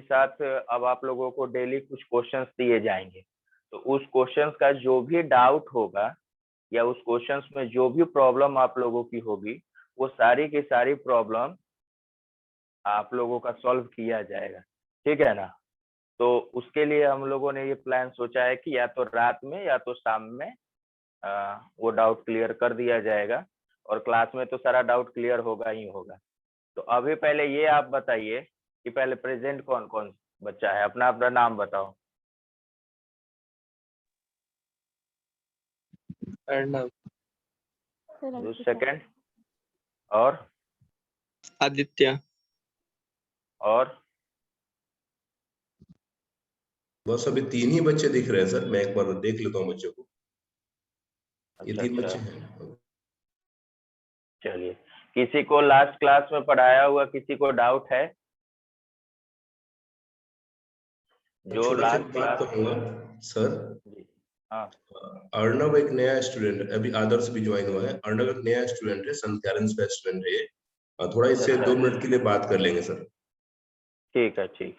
साथ अब आप लोगों को डेली कुछ क्वेश्चंस दिए जाएंगे, तो उस क्वेश्चंस का जो भी डाउट होगा या उस क्वेश्चंस में जो भी प्रॉब्लम आप लोगों की होगी, वो सारी की सारी प्रॉब्लम आप लोगों का सॉल्व किया जाएगा, ठीक है ना। तो उसके लिए हम लोगों ने ये प्लान सोचा है कि या तो रात में या तो शाम में वो डाउट क्लियर कर दिया जाएगा, और क्लास में तो सारा डाउट क्लियर होगा ही होगा। तो अभी पहले ये आप बताइए कि पहले प्रेजेंट कौन कौन बच्चा है, अपना अपना नाम बताओ। अर्णव। सेकंड और आदित्य। और बस अभी 3 ही बच्चे दिख रहे हैं सर, मैं एक बार देख लेता हूँ बच्चों को। ये अच्छा 3 अच्छा, बच्चे हैं। चलिए। किसी को लास्ट क्लास में पढ़ाया हुआ किसी को डाउट है? जो छोटा सा लास्ट बात क्लास। कहूंगा सर। जी हाँ। अर्णव एक नया स्टूडेंट, अभी आदर्श भी ज्वाइन हुआ है। अर्णव एक नया स्टूडेंट है, संत कैरेंस का स्टूडेंट है ये। थोड़ा अच्छा इससे अच्छा, 2 मिनट के लिए बात कर लेंगे सर। ठीक है ठीक।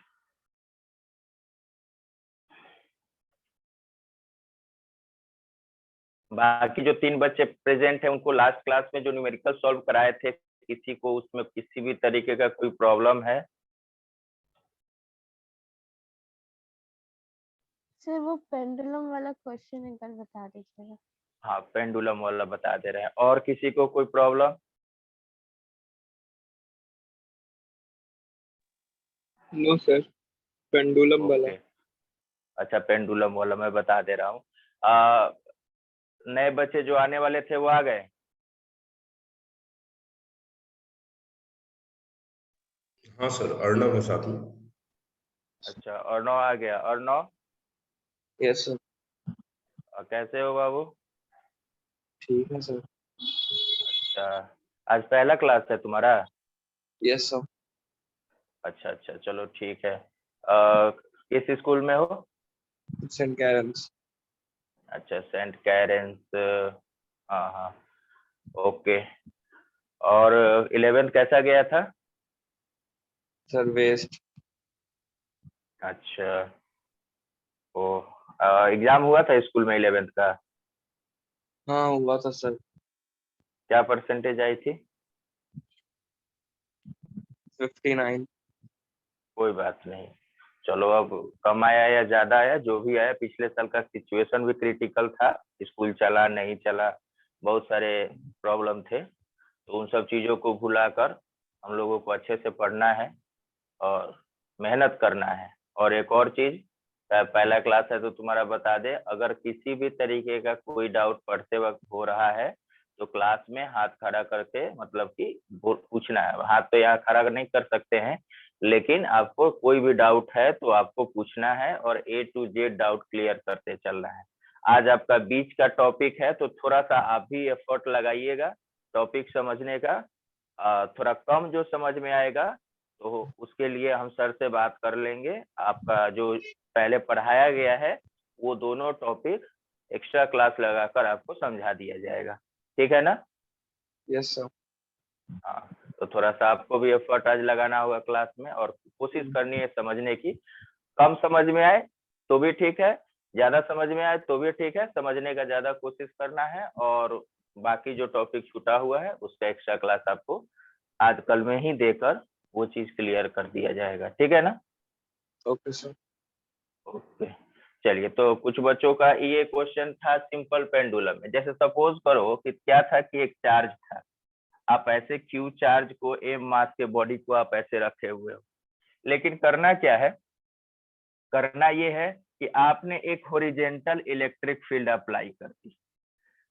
बाकी जो 3 बच्चे प्रेजेंट हैं उनको लास्ट क्लास में जो न्यूमेरिकल सॉल्व कराए थे, किसी को उसमें किसी भी तरीके का कोई प्रॉब्लम है? सर वो पेंडुलम वाला क्वेश्चन एक बार बता दीजिएगा। हाँ, पेंडुलम वाला बता दे रहे हैं। और किसी को कोई प्रॉब्लम? नो सर, पेंडुलम वाला। अच्छा, पेंडुलम वाला मैं बता दे रहा हूँ। नए बच्चे जो आने वाले थे वो आ गए? हाँ सर, अर्णव है साथ में। अच्छा, अर्णव आ गया। Arnav yes sir. कैसे हो बाबू? ठीक है सर। अच्छा, आज पहला क्लास है तुम्हारा? Yes sir. अच्छा अच्छा, चलो ठीक है। किस स्कूल में हो? Saint Karen's. अच्छा, सेंट कैरेंस। हाँ हाँ, ओके। और 11th कैसा गया था? Sir best. अच्छा, ओ एग्जाम हुआ था स्कूल में 11th का? हाँ हुआ था सर। क्या परसेंटेज आई थी? 59। कोई बात नहीं, चलो। अब कम आया या ज्यादा आया, जो भी आया, पिछले साल का सिचुएशन भी क्रिटिकल था, स्कूल चला नहीं चला, बहुत सारे प्रॉब्लम थे। तो उन सब चीजों को भुलाकर हम लोगों को अच्छे से पढ़ना है और मेहनत करना है। और एक और चीज, पहला क्लास है तो तुम्हारा बता दे, अगर किसी भी तरीके का कोई डाउट पढ़ते वक्त हो रहा है तो क्लास में हाथ खड़ा करके, मतलब कि पूछना है। हाथ तो यहाँ खड़ा नहीं कर सकते हैं, लेकिन आपको कोई भी डाउट है तो आपको पूछना है और A to Z doubt clear करते चलना है। आज आपका बीच का टॉपिक है तो थोड़ा सा आप भी एफर्ट लगाइएगा टॉपिक समझने का। थोड़ा कम जो समझ में आएगा तो उसके लिए हम सर से बात कर लेंगे। आपका जो पहले पढ़ाया गया है वो दोनों टॉपिक एक्स्ट्रा क्लास लगाकर आपको समझा दिया जाएगा, ठीक है ना? Yes sir. हाँ, तो थोड़ा सा आपको भी एफर्ट आज लगाना होगा क्लास में, और कोशिश करनी है समझने की। कम समझ में आए तो भी ठीक है, ज्यादा समझ में आए तो भी ठीक है, समझने का ज्यादा कोशिश करना है। और बाकी जो टॉपिक छूटा हुआ है उसका एक्स्ट्रा क्लास आपको आज कल में ही देकर वो चीज क्लियर कर दिया जाएगा, ठीक है ना? Okay sir. ओके, चलिए। तो कुछ बच्चों का ये क्वेश्चन था सिंपल पेंडुलम में। जैसे सपोज करो कि क्या था कि एक चार्ज था, आप ऐसे क्यू चार्ज को एम मास के बॉडी को आप ऐसे रखे हुए हो, लेकिन करना क्या है? करना ये है कि आपने एक हॉरिजेंटल इलेक्ट्रिक फील्ड अप्लाई कर दी।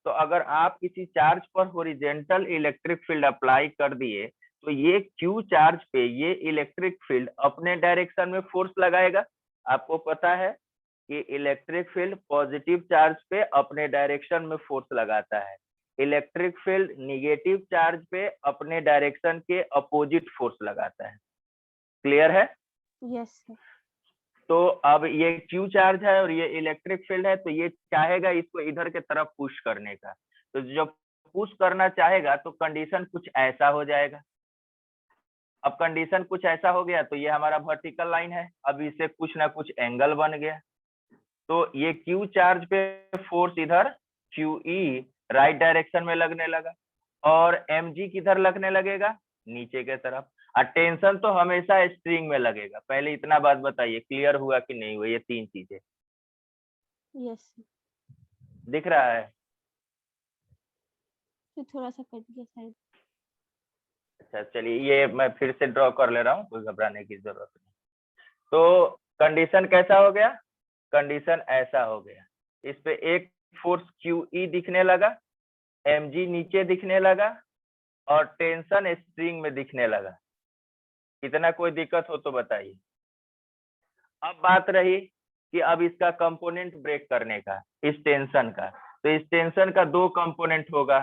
तो अगर आप किसी चार्ज पर हॉरिजेंटल इलेक्ट्रिक फील्ड अप्लाई कर दिए तो ये क्यू चार्ज पे ये इलेक्ट्रिक फील्ड अपने डायरेक्शन में फोर्स लगाएगा। आपको पता है कि इलेक्ट्रिक फील्ड पॉजिटिव चार्ज पे अपने डायरेक्शन में फोर्स लगाता है, इलेक्ट्रिक फील्ड निगेटिव चार्ज पे अपने डायरेक्शन के अपोजिट फोर्स लगाता है। क्लियर है? Yes sir. तो अब ये क्यू चार्ज है और ये इलेक्ट्रिक फील्ड है, तो ये चाहेगा इसको इधर के तरफ पुश करने का। तो जब पुश करना चाहेगा तो कंडीशन कुछ ऐसा हो जाएगा। अब कंडीशन कुछ ऐसा हो गया, तो ये हमारा वर्टिकल लाइन है, अब इससे कुछ ना कुछ एंगल बन गया, तो ये क्यू चार्ज पे फोर्स इधर QE राइट डायरेक्शन में लगने लगा और mg किधर लगने लगेगा, नीचे के तरफ। और टेंशन तो हमेशा स्ट्रिंग में लगेगा। पहले इतना बात बताइए, क्लियर हुआ कि नहीं हुआ? ये तीन चीजें यस दिख रहा है? तो थोड़ा सा कट गया शायद। अच्छा चलिए, ये मैं फिर से ड्रॉ कर ले रहा हूँ, कोई घबराने की जरूरत नहीं। तो कंडीशन कैसा हो गया? कंडीशन ऐसा हो गया, इस पे एक फोर्स QE दिखने लगा, mg नीचे दिखने लगा और टेंशन स्ट्रिंग में दिखने लगा। इतना कोई दिक्कत हो तो बताइए। अब बात रही कि अब इसका कंपोनेंट ब्रेक करने का, इस टेंशन का। तो इस टेंशन का दो कंपोनेंट होगा,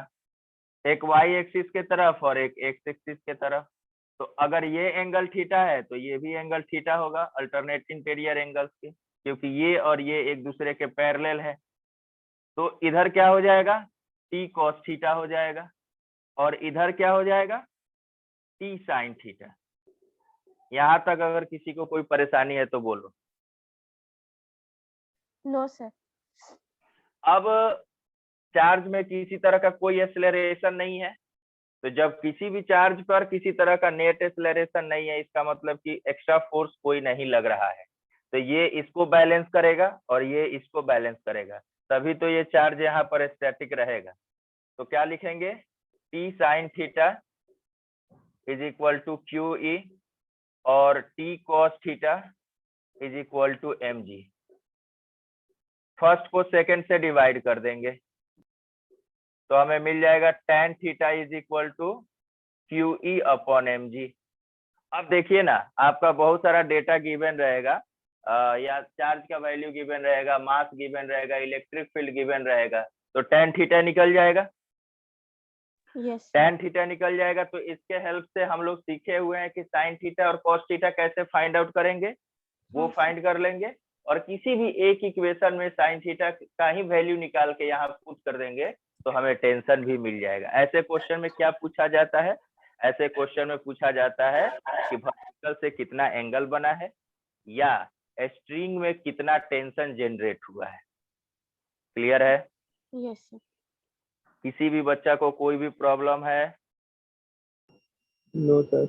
एक y एक्सिस के तरफ और एक x एक्सिस के तरफ। तो अगर ये एंगल थीटा है तो ये भी एंगल थीटा होगा, अल्टरनेट इंटीरियर एंगल्स के, क्योंकि ये और ये एक दूसरे के पैरेलल है। तो इधर क्या हो जाएगा, t cos थीटा हो जाएगा और इधर क्या हो जाएगा, t sin थीटा। यहाँ तक अगर किसी को कोई परेशानी है तो बोलो। No sir. अब चार्ज में किसी तरह का कोई एक्सेलरेशन नहीं है, तो जब किसी भी चार्ज पर किसी तरह का नेट एक्सेलरेशन नहीं है, इसका मतलब कि एक्स्ट्रा फोर्स कोई नहीं लग रहा है, तो ये इसको बैलेंस करेगा और ये इसको बैलेंस करेगा, तभी तो ये चार्ज यहाँ पर स्टैटिक रहेगा। तो क्या लिखेंगे, t sin theta is equal to QE और t cos theta is equal to mg। First को सेकंड से डिवाइड कर देंगे तो हमें मिल जाएगा tan theta is equal to QE upon mg। अब देखिए ना, आपका बहुत सारा डेटा गिवन रहेगा, या चार्ज का वैल्यू गिवन रहेगा, मास गिवन रहेगा, इलेक्ट्रिक फील्ड गिवन रहेगा, तो tan थीटा निकल जाएगा। यस tan थीटा निकल जाएगा, तो इसके हेल्प से हम लोग सीखे हुए हैं कि sin थीटा और cos थीटा कैसे फाइंड आउट करेंगे, वो फाइंड कर लेंगे और किसी भी एक इक्वेशन में sin थीटा का ही वैल्यू निकाल के यहाँ पुट कर देंगे तो हमें टेंशन भी मिल जाएगा। ऐसे क्वेश्चन में क्या पूछा जाता है, ऐसे क्वेश्चन में पूछा जाता है कि वर्टिकल से कितना एंगल बना है या स्ट्रिंग में कितना टेंशन जनरेट हुआ है। क्लियर है? Yes sir. किसी भी बच्चा को कोई भी प्रॉब्लम है? No sir.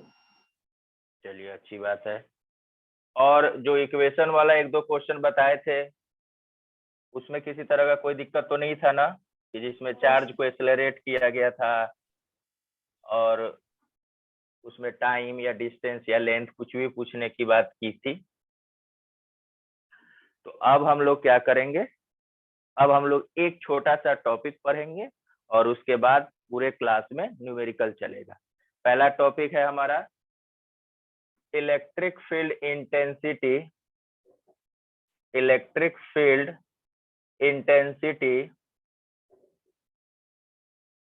चलिए अच्छी बात है। और जो इक्वेशन वाला एक दो क्वेश्चन बताए थे उसमें किसी तरह का कोई दिक्कत तो नहीं था ना, कि जिसमें चार्ज को एक्सेलरेट किया गया था और उसमें टाइम या डिस्टेंस या लेंथ कुछ भी पूछने की बात की थी। तो अब हम लोग क्या करेंगे, अब हम लोग एक छोटा सा टॉपिक पढ़ेंगे और उसके बाद पूरे क्लास में न्यूमेरिकल चलेगा। पहला टॉपिक है हमारा electric field intensity, electric field intensity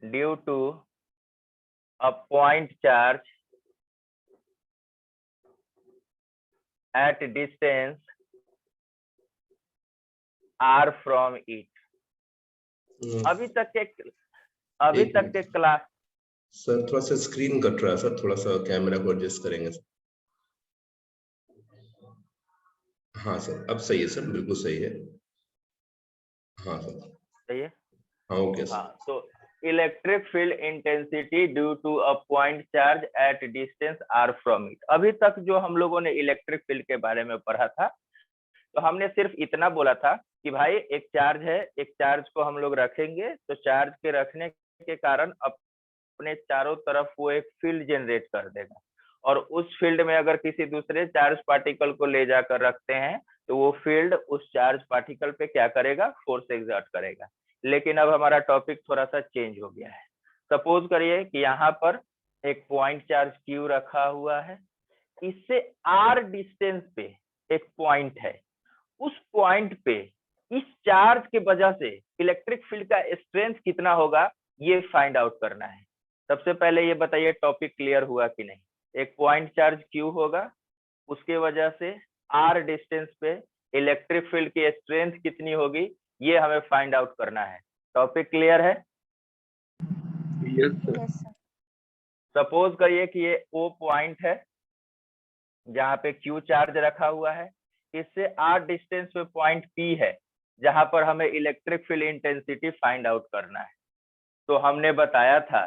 due to a point charge at distance r from it। अभी तक के क्लास सर थोड़ा सा स्क्रीन कट रहा है सर, थोड़ा सा कैमरा को एडजस्ट करेंगे सर। हाँ सर अब सही है सर, बिल्कुल सही है। हाँ सर सही है। हाँ ओके सर। हाँ, तो electric field intensity due to a point charge at distance r from it. अभी तक जो हम लोगों ने इलेक्ट्रिक फील्ड के बारे में पढ़ा था, तो हमने सिर्फ इतना बोला था कि भाई एक चार्ज है, एक चार्ज को हम लोग रखेंगे तो चार्ज के रखने के कारण अपने चारों तरफ वो एक फील्ड जनरेट कर देगा और उस फील्ड में अगर किसी दूसरे चार्ज पार्टिकल को ले जाकर रखते हैं तो वो फील्ड उस चार्ज पार्टिकल पे क्या करेगा, फोर्स एक्सर्ट करेगा। लेकिन अब हमारा टॉपिक थोड़ा सा चेंज हो गया है। सपोज करिए कि यहाँ पर एक पॉइंट चार्ज Q रखा हुआ है, इससे r डिस्टेंस पे एक पॉइंट है, उस पॉइंट पे इस चार्ज के वजह से इलेक्ट्रिक फील्ड का स्ट्रेंथ कितना होगा ये फाइंड आउट करना है। सबसे पहले ये बताइए टॉपिक क्लियर हुआ कि नहीं। एक पॉइंट चार्ज Q होगा, उसके वजह से r डिस्टेंस पे इलेक्ट्रिक फील्ड की स्ट्रेंथ कितनी होगी ये हमें फाइंड आउट करना है। टॉपिक क्लियर है? Yes sir. Yes sir. Suppose करिए कि ये O पॉइंट है जहाँ पे Q चार्ज रखा हुआ है, इससे R डिस्टेंस पे पॉइंट P है जहां पर हमें electric field intensity find out करना है। तो हमने बताया था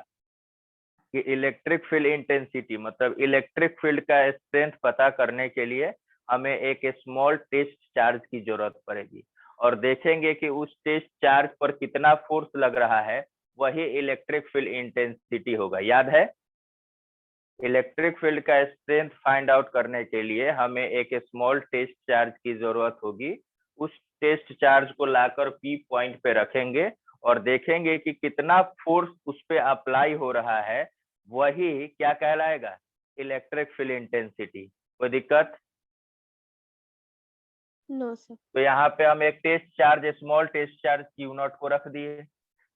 कि इलेक्ट्रिक फील्ड इंटेंसिटी मतलब इलेक्ट्रिक फील्ड का स्ट्रेंथ पता करने के लिए हमें एक स्मॉल टेस्ट चार्ज की जरूरत पड़ेगी और देखेंगे कि उस टेस्ट चार्ज पर कितना फोर्स लग रहा है, वही इलेक्ट्रिक फील्ड इंटेंसिटी होगा। याद है, इलेक्ट्रिक फील्ड का स्ट्रेंथ फाइंड आउट करने के लिए हमें एक स्मॉल टेस्ट चार्ज की जरूरत होगी। उस टेस्ट चार्ज को लाकर P पॉइंट पे रखेंगे और देखेंगे कि कितना फोर्स उस पे अप्लाई हो रहा है, वही क्या कहलाएगा, इलेक्ट्रिक फील्ड इंटेंसिटी। कोई दिक्कत? No sir. तो यहाँ पे हम एक test charge, small test charge Q0 को रख दिए।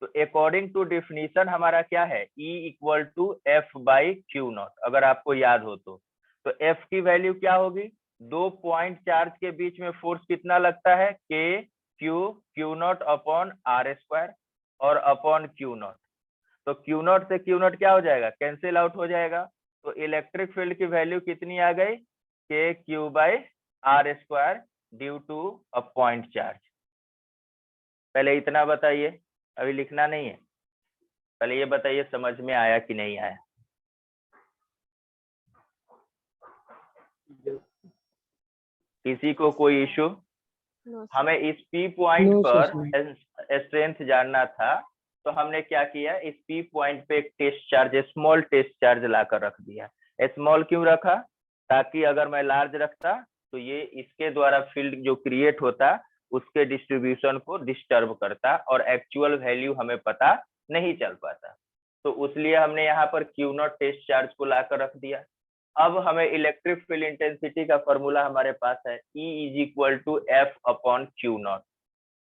तो अकॉर्डिंग टू डिफिनीशन हमारा क्या है, E equal to F by Q0, अगर आपको याद हो तो F की वैल्यू क्या होगी, दो पॉइंट चार्ज के बीच में फोर्स कितना लगता है, K Q0 upon R square और अपॉन Q0। तो Q0 से Q0 क्या हो जाएगा, कैंसिल आउट हो जाएगा। तो इलेक्ट्रिक फील्ड की वैल्यू कितनी आ गई, K Q by R square due to a point charge. पहले इतना बताइए, अभी लिखना नहीं है, पहले ये बताइए समझ में आया कि नहीं आया। किसी को कोई इशू? No sir. हमें इस P पॉइंट No, sir, पर स्ट्रेंथ जानना था, तो हमने क्या किया, इस P पॉइंट पे एक test charge, small test charge लाकर रख दिया। स्मॉल क्यों रखा, ताकि अगर मैं लार्ज रखता तो ये इसके द्वारा फील्ड जो क्रिएट होता उसके डिस्ट्रीब्यूशन को डिस्टर्ब करता और एक्चुअल वैल्यू हमें पता नहीं चल पाता। तो इसलिए हमने यहाँ पर Q0 टेस्ट चार्ज को लाकर रख दिया। अब हमें इलेक्ट्रिक फील्ड इंटेंसिटी का फॉर्मूला हमारे पास है, E is equal to F upon Q0।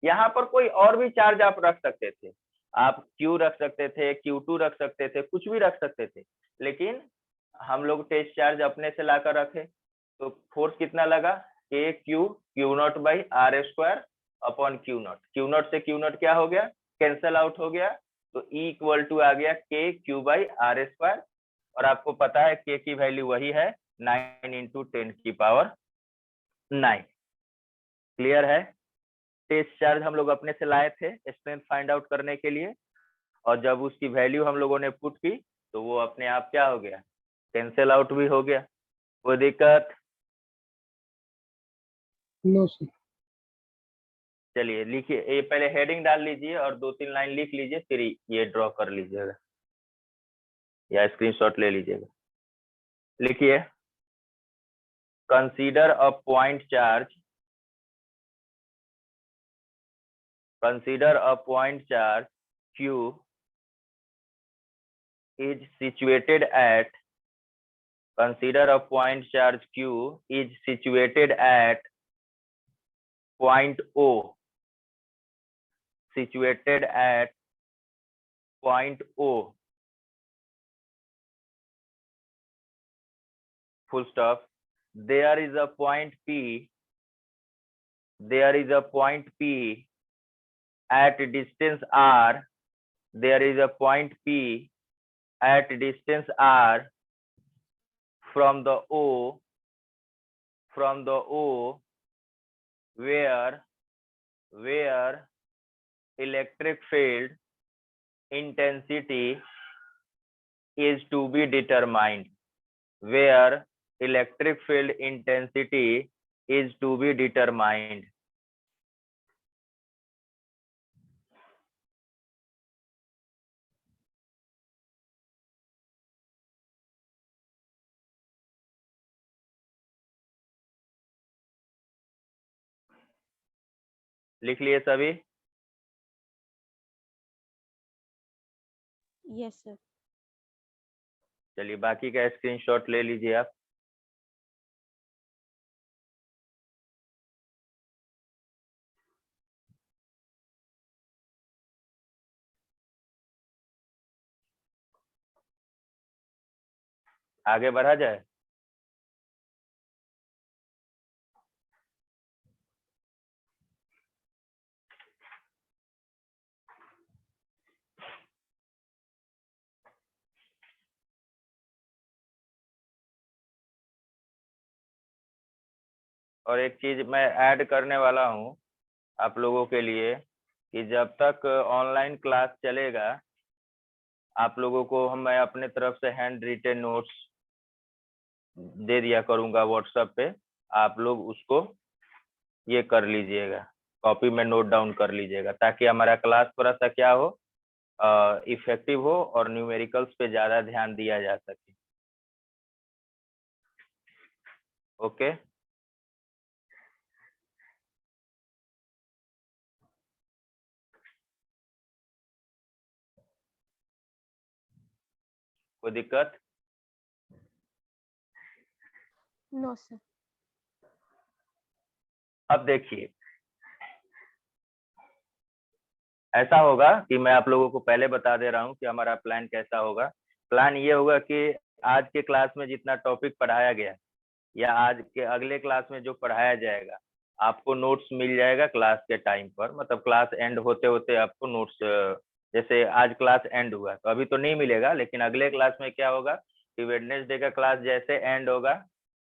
यहाँ पर कोई और भी चार्ज आप रख सकते थे, आप Q रख सकते थे, Q2 रख सकते थे, कुछ भी रख सकते थे, लेकिन हम लोग टेस्ट चार्ज अपने से लाकर रखे। तो फोर्स कितना लगा, K Q Q0 by R square upon Q0। Q0 से Q0 क्या हो गया, कैंसल आउट हो गया। तो E इक्वल टू आ गया K Q by R square, और आपको पता है K की वैल्यू वही है 9 इंटू 10 की पावर 9। क्लियर है? टेस्ट चार्ज हम लोग अपने से लाए थे स्ट्रेंथ फाइंड आउट करने के लिए, और जब उसकी वैल्यू हम लोगों ने पुट की तो वो अपने आप क्या हो गया, कैंसिल आउट भी हो गया। कोई दिक्कत? no, sir. चलिए लिखिए, ये पहले हेडिंग डाल लीजिए और 2-3 लाइन लिख लीजिए, फिर ये ड्रॉ कर लीजिएगा या स्क्रीनशॉट ले लीजिएगा। लिखिए, consider a point charge, consider a point charge Q is situated at, consider a point charge Q is situated at point O, situated at point O, full stop. There is a point P, there is a point P at distance R, there is a point P at distance R from the O, from the O, where electric field intensity is to be determined, where electric field intensity is to be determined. लिख लिए सभी? Yes sir. चलिए बाकी का screenshot ले लीजिए आप। आगे बढ़ा जाए। और एक चीज मैं ऐड करने वाला हूँ आप लोगों के लिए कि जब तक ऑनलाइन क्लास चलेगा आप लोगों को मैं अपने तरफ से हैंड रिटेन नोट्स दे दिया करूंगा व्हाट्सएप पे, आप लोग उसको ये कर लीजिएगा, कॉपी में नोट डाउन कर लीजिएगा, ताकि हमारा क्लास थोड़ा सा क्या हो, इफेक्टिव हो और न्यूमेरिकल्स पे ज्यादा ध्यान दिया जा सके। ओके कोई दिक्कत? No sir. अब देखिए ऐसा होगा कि मैं आप लोगों को पहले बता दे रहा हूँ कि हमारा प्लान कैसा होगा। प्लान ये होगा कि आज के क्लास में जितना टॉपिक पढ़ाया गया या आज के अगले क्लास में जो पढ़ाया जाएगा आपको नोट्स मिल जाएगा क्लास के टाइम पर, मतलब क्लास एंड होते होते आपको नोट्स, जैसे आज क्लास एंड हुआ तो अभी तो नहीं मिलेगा, लेकिन अगले क्लास में क्या होगा कि वेडनेसडे का क्लास जैसे एंड होगा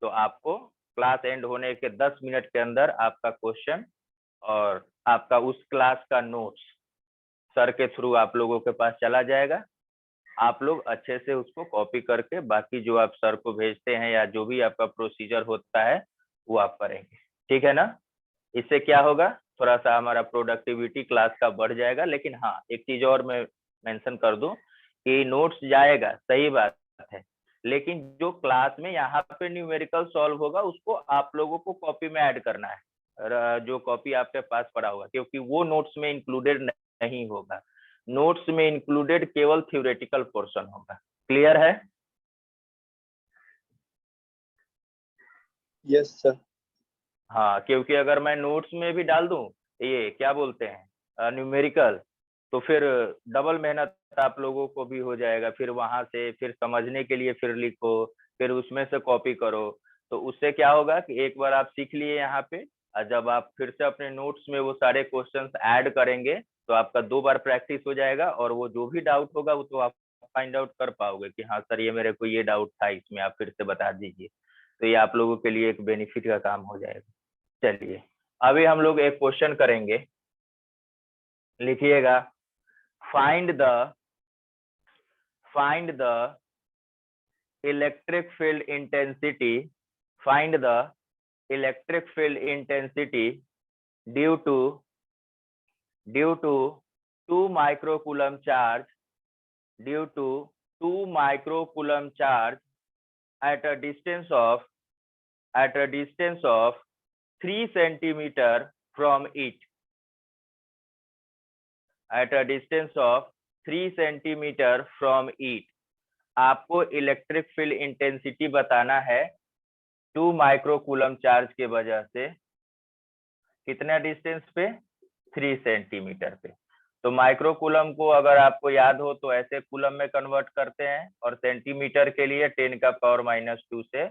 तो आपको क्लास एंड होने के 10 मिनट के अंदर आपका क्वेश्चन और आपका उस क्लास का नोट्स सर के थ्रू आप लोगों के पास चला जाएगा। आप लोग अच्छे से उसको कॉपी करके बाकी जो आप सर को भेजते हैं या जो भी आपका प्रोसीजर होता है वो आप करेंगे, ठीक है ना। इससे क्या होगा, थोड़ा सा हमारा प्रोडक्टिविटी क्लास का बढ़ जाएगा। लेकिन हाँ एक चीज और मैं मेंशन कर दूं कि नोट्स जाएगा, सही बात है, लेकिन जो क्लास में यहाँ पे न्यूमेरिकल सॉल्व होगा उसको आप लोगों को कॉपी में ऐड करना है, जो कॉपी आपके पास पड़ा होगा, क्योंकि वो नोट्स में इंक्लूडेड नहीं होगा। नोट्स में इंक्लूडेड केवल थ्योरेटिकल पोर्शन होगा। क्लियर है? Yes sir. हाँ, क्योंकि अगर मैं नोट्स में भी डाल दूं ये क्या बोलते हैं न्यूमेरिकल, तो फिर डबल मेहनत आप लोगों को भी हो जाएगा, फिर वहां से फिर समझने के लिए फिर लिखो, फिर उसमें से कॉपी करो। तो उससे क्या होगा कि एक बार आप सीख लिए यहाँ पे, और जब आप फिर से अपने नोट्स में वो सारे क्वेश्चंस ऐड करेंगे तो आपका 2 बार प्रैक्टिस हो जाएगा और वो जो भी डाउट होगा वो तो आप फाइंड आउट कर पाओगे कि हाँ सर ये मेरे को ये डाउट था इसमें, आप फिर से बता दीजिए। तो ये आप लोगों के लिए एक बेनिफिट का काम हो जाएगा। चलिए अभी हम लोग एक क्वेश्चन करेंगे, लिखिएगा। Find the electric field intensity, find the electric field intensity due to 2 microcoulomb charge, due to 2 microcoulomb charge at a distance of 3 centimeter from it, at a distance of 3 centimeter from it। आपको electric field intensity बताना है 2 microcoulomb charge के वजह से कितना distance पे, 3 centimetre पे। तो माइक्रोकूलम को अगर आपको याद हो तो ऐसे कूलम में कन्वर्ट करते हैं और सेंटीमीटर के लिए 10⁻⁻² से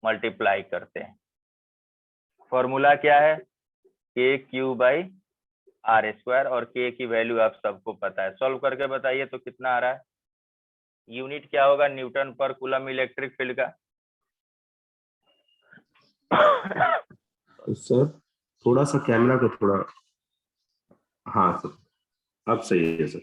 मल्टीप्लाई करते हैं। फॉर्मूला क्या है, KQ/R², और K की वैल्यू आप सबको पता है। सॉल्व करके बताइए तो कितना आ रहा है। यूनिट क्या होगा न्यूटन पर कूलम इलेक्ट्रिक फील्ड का? सर थोड़ा सा कैमरा को थोड़ा, हाँ सर अब सही है सर।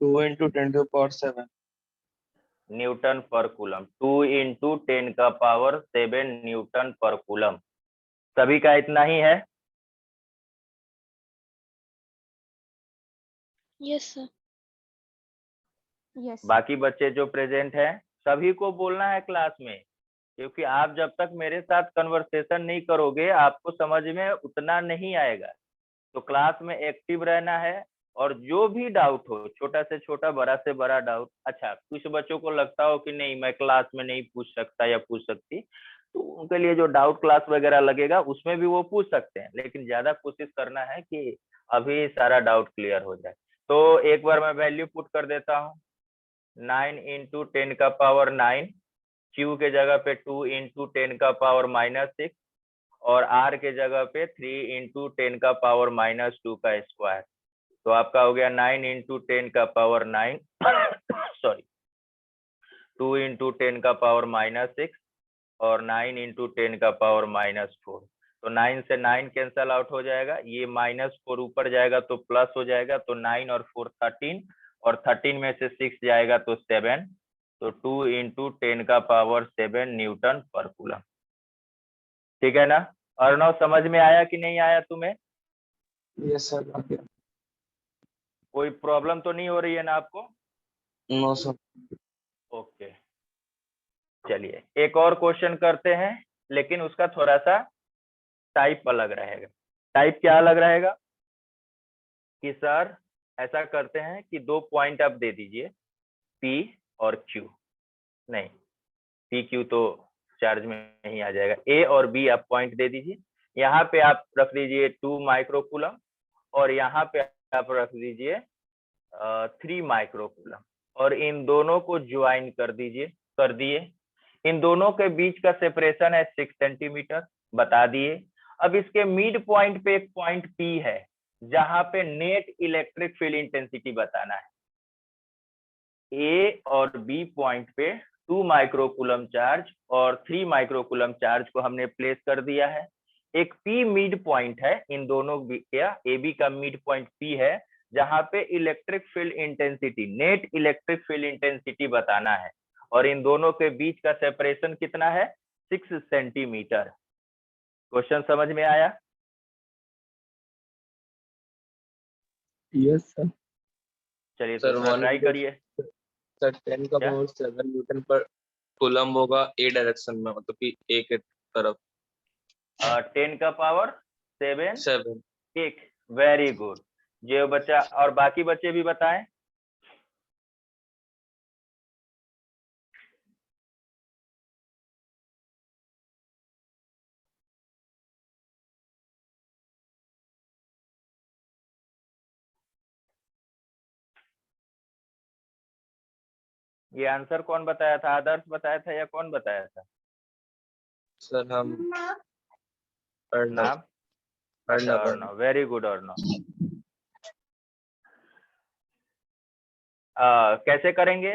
टू इंटू 10⁻⁷ न्यूटन पर कूलम, 2 × 10⁻⁷ न्यूटन पर कूलम। सभी का इतना ही है? Yes sir. यस बाकी बच्चे जो प्रेजेंट हैं सभी को बोलना है क्लास में, क्योंकि आप जब तक मेरे साथ कन्वर्सेशन नहीं करोगे आपको समझ में उतना नहीं आएगा। तो क्लास में एक्टिव रहना है और जो भी डाउट हो, छोटा से छोटा बड़ा से बड़ा डाउट, अच्छा कुछ बच्चों को लगता हो कि नहीं मैं क्लास में नहीं पूछ सकता या पूछ सकती, तो उनके लिए जो डाउट क्लास वगैरह लगेगा उसमें भी वो पूछ सकते हैं, लेकिन ज्यादा कोशिश करना है कि अभी सारा डाउट क्लियर हो जाए। तो एक बार मैं वैल्यू पुट कर देता हूँ, 9 × 10⁻⁹, Q के जगह पे 2 × 10⁻⁻6 और R के जगह पे 3 × 10⁻⁻² का स्क्वायर। तो आपका हो गया 9 इंटू 10 का पावर 9 सॉरी 2 इंटू 10 का पावर -6 और 9 इंटू 10 का पावर -4। तो 9 से 9 कैंसल आउट हो जाएगा, ये -4 ऊपर जाएगा तो प्लस हो जाएगा, तो 9 और 4 13 और 13 में से 6 जाएगा तो 7। तो 2 इंटू 10 का पावर 7 न्यूटन पर कूलम। ठीक है ना अर्णव, समझ में आया कि नहीं आया तुम्हें? Yes sir. कोई प्रॉब्लम तो नहीं हो रही है ना आपको? No sir. ओके, चलिए एक और क्वेश्चन करते हैं, लेकिन उसका थोड़ा सा टाइप अलग रहेगा। टाइप क्या अलग रहेगा कि सर ऐसा करते हैं कि 2 पॉइंट आप दे दीजिए, P और Q। नहीं, P Q तो चार्ज में नहीं आ जाएगा। A और B आप पॉइंट दे दीजिए, यहाँ पे आप रख दीजिए 2 माइक्रोकूलम और यहाँ पे आप रख दीजिए 3 माइक्रोकूलम, और इन दोनों को ज्वाइन कर दीजिए। कर दिए, इन दोनों के बीच का सेपरेशन है 6 सेंटीमीटर, बता दिए। अब इसके मिड पॉइंट पे एक पॉइंट P है, जहां पे नेट इलेक्ट्रिक फील्ड इंटेंसिटी बताना है। A और B पॉइंट पे 2 माइक्रोकूलम चार्ज और 3 माइक्रोकूलम चार्ज को हमने प्लेस कर दिया है। एक P मिड पॉइंट है, इन दोनों क्या AB का मिड पॉइंट P है, जहां पे electric field intensity, net electric field intensity बताना है, और इन दोनों के बीच का सेपरेशन कितना है 6 सेंटीमीटर। क्वेश्चन समझ में आया? Yes sir. चलिए सर तो थोड़ा ट्राई करिए। सर 10 का क्या? पावर 7 न्यूटन पर कूलम होगा ए डायरेक्शन में, मतलब कि ए के तरफ। 10 का पावर 7 7। एक, वेरी गुड। जो बच्चा और बाकी बच्चे भी बताएं। ये आंसर कौन बताया था? आदर्श बताया था या कौन बताया था? सर हम अर्णव। नाम? अच्छा अर्णव। Arnav, very good Arnav. कैसे करेंगे?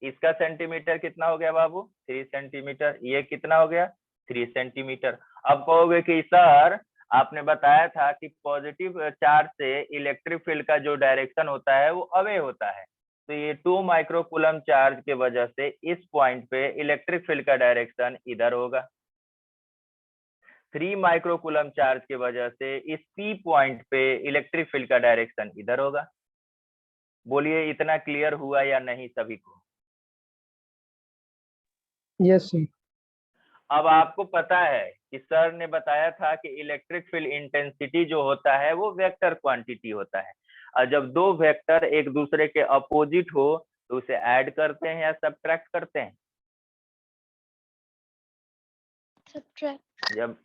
इसका सेंटीमीटर कितना हो गया बाबू? 3 सेंटीमीटर। ये कितना हो गया? 3 सेंटीमीटर। अब कहोगे कि सर आपने बताया था कि पॉजिटिव चार्ज से इलेक्ट्रिक फील्ड का जो डायरेक्शन होता है वो अवे होता है, तो ये 2 माइक्रोकूलम चार्ज के वजह से इस पॉइंट पे इलेक्ट्रिक फील्ड का डायरेक्शन इधर होगा। 3 माइक्रोकूलम चार्ज की वजह से इस P पॉइंट पे इलेक्ट्रिक फील्ड का डायरेक्शन इधर होगा। बोलिए इतना क्लियर हुआ या नहीं सभी को? Yes sir. अब आपको पता है कि सर ने बताया था कि इलेक्ट्रिक फील्ड इंटेंसिटी जो होता है वो वेक्टर क्वांटिटी होता है, और जब दो वेक्टर एक दूसरे के अपोजिट हो तो उसे ऐड करते हैं या सब्ट्रैक्ट करते हैं? सब्ट्रैक्ट। जब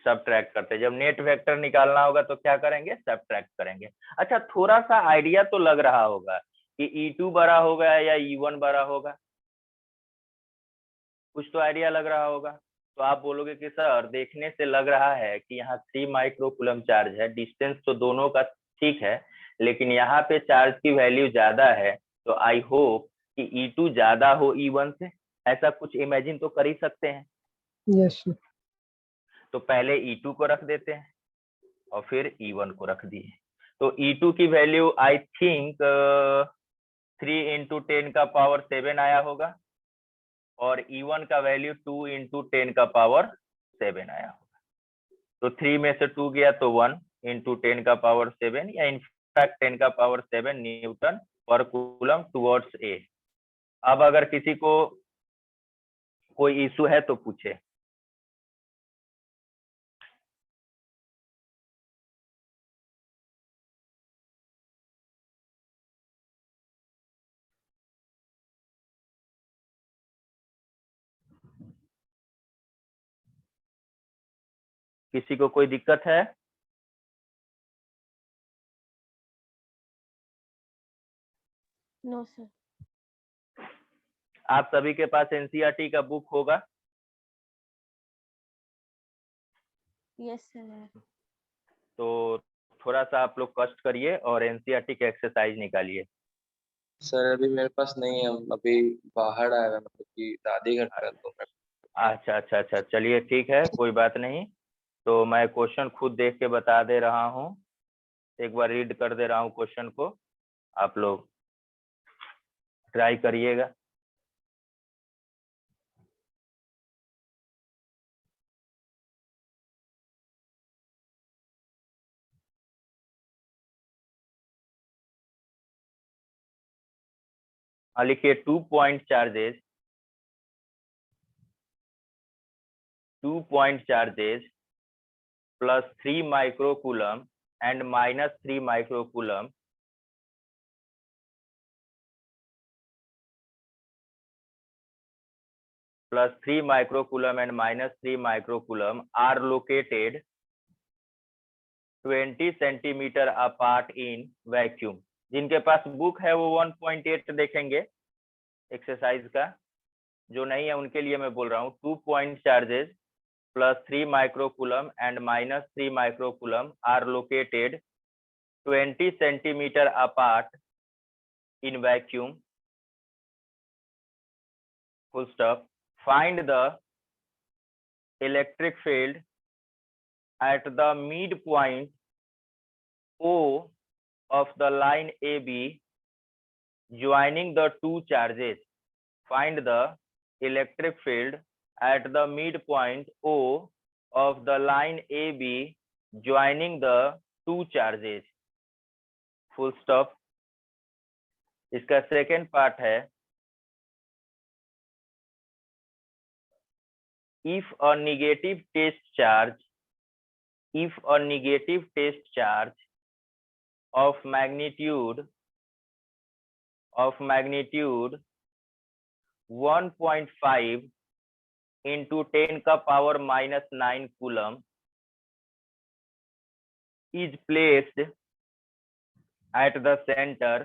सब्ट्रैक्ट करते हैं। जब नेट वेक्टर निकालना होगा तो क्या करेंगे? सब्ट्रैक्ट करेंगे। अच्छा, थोड़ा सा आइडिया तो लग रहा होगा कि E2 बड़ा होगा या E1 बड़ा होगा, कुछ तो आइडिया लग रहा होगा। तो आप बोलोगे कि सर देखने से लग रहा है कि यहाँ 3 माइक्रोकूलम चार्ज है, डिस्टेंस तो दोनों का ठीक है, लेकिन यहाँ पे चार्ज की वैल्यू ज्यादा है, तो आई होप कि E2 ज्यादा हो E1 से। ऐसा कुछ इमेजिन तो कर ही सकते हैं। Yes sir. तो पहले E2 को रख देते हैं और फिर E1 को रख दिए, तो E2 की वैल्यू आई थिंक 3 इंटू 10 का पावर 7 आया होगा, और E1 का वैल्यू 2 इंटू 10 का पावर 7 आया होगा। तो 3 में से 2 गया तो 1 इंटू 10 का पावर 7, या इनफैक्ट 10 का पावर 7 न्यूटन पर कूलम टुवर्ड्स ए। अब अगर किसी को कोई इशू है तो पूछे। किसी को कोई दिक्कत है? No sir. आप सभी के पास एनसीईआरटी का बुक होगा? Yes sir. तो थोड़ा सा आप लोग कष्ट करिए और एनसीईआरटी की एक्सरसाइज निकालिए। सर अभी मेरे पास नहीं है, अभी बाहर आया है, मतलब कि दादी घर पे है, तो मैं अच्छा अच्छा अच्छा, चलिए ठीक है, कोई बात नहीं। तो मैं क्वेश्चन खुद देख के बता दे रहा हूँ, एक बार रीड कर दे रहा हूँ क्वेश्चन को, आप लोग ट्राई करिएगा। लिखिए 2 point charges +3 microcoulomb and -3 microcoulomb +3 microcoulomb and -3 microcoulomb are located 20 centimetre apart in vacuum. जिनके पास बुक है वो 1.8 देखेंगे एक्सरसाइज का, जो नहीं है उनके लिए मैं बोल रहा हूँ। 2 point charges +3 microcoulomb and -3 microcoulomb are located 20 centimetre apart in vacuum, full stop. Find the electric field at the midpoint O of the line AB joining the two charges. Find the electric field at the midpoint O of the line AB joining the two charges. Full stop. इसका second part है, if a negative test charge of magnitude 1.5 into 10 का power -9 coulomb is placed at the center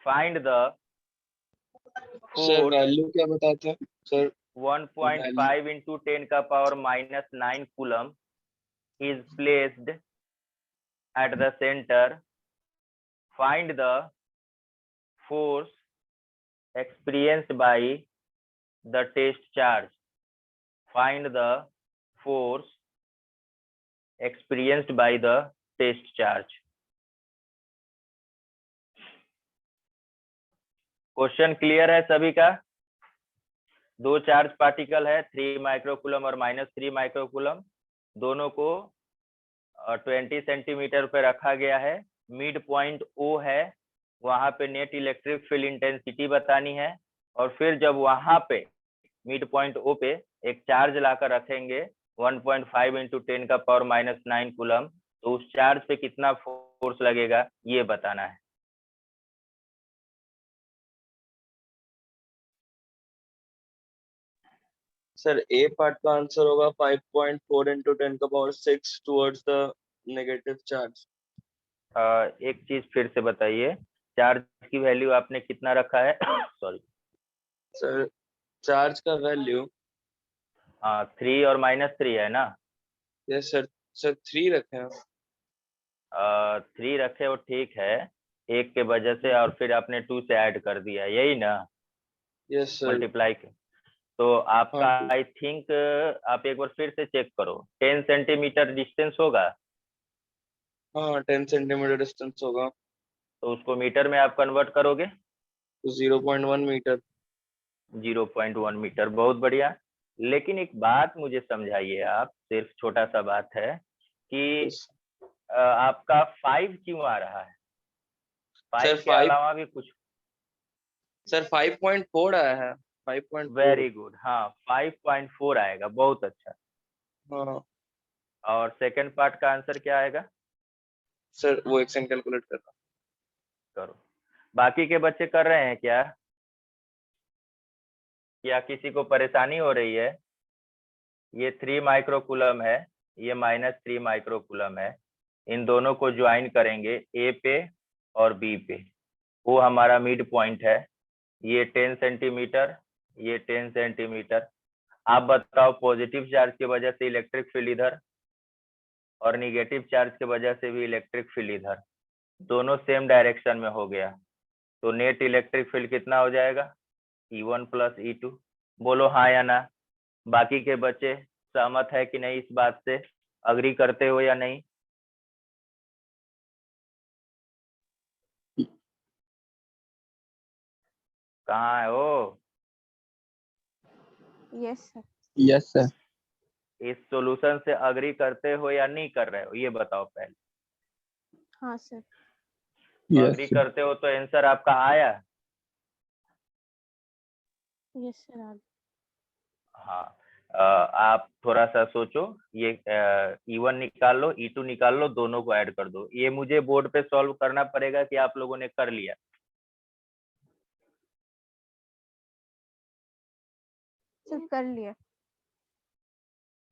find the sir force value क्या बताते हैं sir? 1.5 into 10 का power -9 coulomb is placed at the center. Find the force experienced by the test charge. Find the force experienced by the test charge. Question clear है सभी का? दो charge particle है, 3 microcoulomb और -3 माइक्रोकूलम, दोनों को 20 centimetre पे रखा गया है। मिड पॉइंट O है, वहां पे नेट इलेक्ट्रिक फील्ड इंटेंसिटी बतानी है, और फिर जब वहां पे मिड पॉइंट O पे एक चार्ज लाकर रखेंगे 1.5 into 10 का पावर -9 कूलम, तो उस चार्ज पे कितना फोर्स लगेगा ये बताना है। सर ए पार्ट का आंसर होगा 5.4 into 10 का power 6 towards the negative charge. एक चीज फिर से बताइए, चार्ज की वैल्यू आपने कितना रखा है? सॉरी सर चार्ज का वैल्यू 3 और -3 है ना? यस सर, सर 3 रखे हैं। 3 रखे हो, ठीक है, एक के वजह से, और फिर आपने 2 से ऐड कर दिया, यही ना? Yes sir. मल्टीप्लाई। तो आपका हाँ आई थिंक आप एक बार फिर से चेक करो, 10 सेंटीमीटर डिस्टेंस होगा, हाँ 10 सेंटीमीटर डिस्टेंस होगा, तो उसको मीटर में आप कन्वर्ट करोगे तो 0.1 मीटर। 0.1 मीटर, बहुत बढ़िया। लेकिन एक बात मुझे समझाइए आप, सिर्फ छोटा सा बात है कि यस आपका 5 क्यों आ रहा है? 5 सर के अलावा भी कुछ? सर 5.4 आया है, 5.4। वेरी गुड, हाँ 5.4 आएगा, बहुत अच्छा। हाँ और सेकंड पार्ट का आंसर क्या आएगा? सर वो एक सेकंड कैलकुलेट करना। करो। बाकी के बच्चे कर रहे हैं क्या? क्या किसी को परेशानी हो रही है? ये 3 माइक्रोकूलम है, ये -3 माइक्रोकूलम है, इन दोनों को ज्वाइन करेंगे ए पे और बी पे, वो हमारा मिड पॉइंट है। ये 10 सेंटीमीटर, ये 10 सेंटीमीटर। आप बताओ, पॉजिटिव चार्ज की वजह से इलेक्ट्रिक फील्ड इधर और निगेटिव चार्ज की वजह से भी इलेक्ट्रिक फील्ड इधर, दोनों सेम डायरेक्शन में हो गया, तो नेट इलेक्ट्रिक फील्ड कितना हो जाएगा? E1 plus E2। बोलो हाँ या ना। बाकी के बच्चे सहमत है कि नहीं इस बात से, अग्री करते हो या नहीं? कहाँ है वो? Yes sir. Yes sir. इस सॉल्यूशन से अग्री करते हो या नहीं कर रहे हो, ये बताओ पहले। हाँ सर। अग्री करते हो तो आंसर आपका आया। यस सर आ गया। हाँ, आप थोड़ा सा सोचो, ये E1 निकाल लो, E2 निकाल लो, दोनों को ऐड कर दो। ये मुझे बोर्ड पे सॉल्व करना पड़ेगा कि आप लोगों ने कर लिया? सर कर लिया।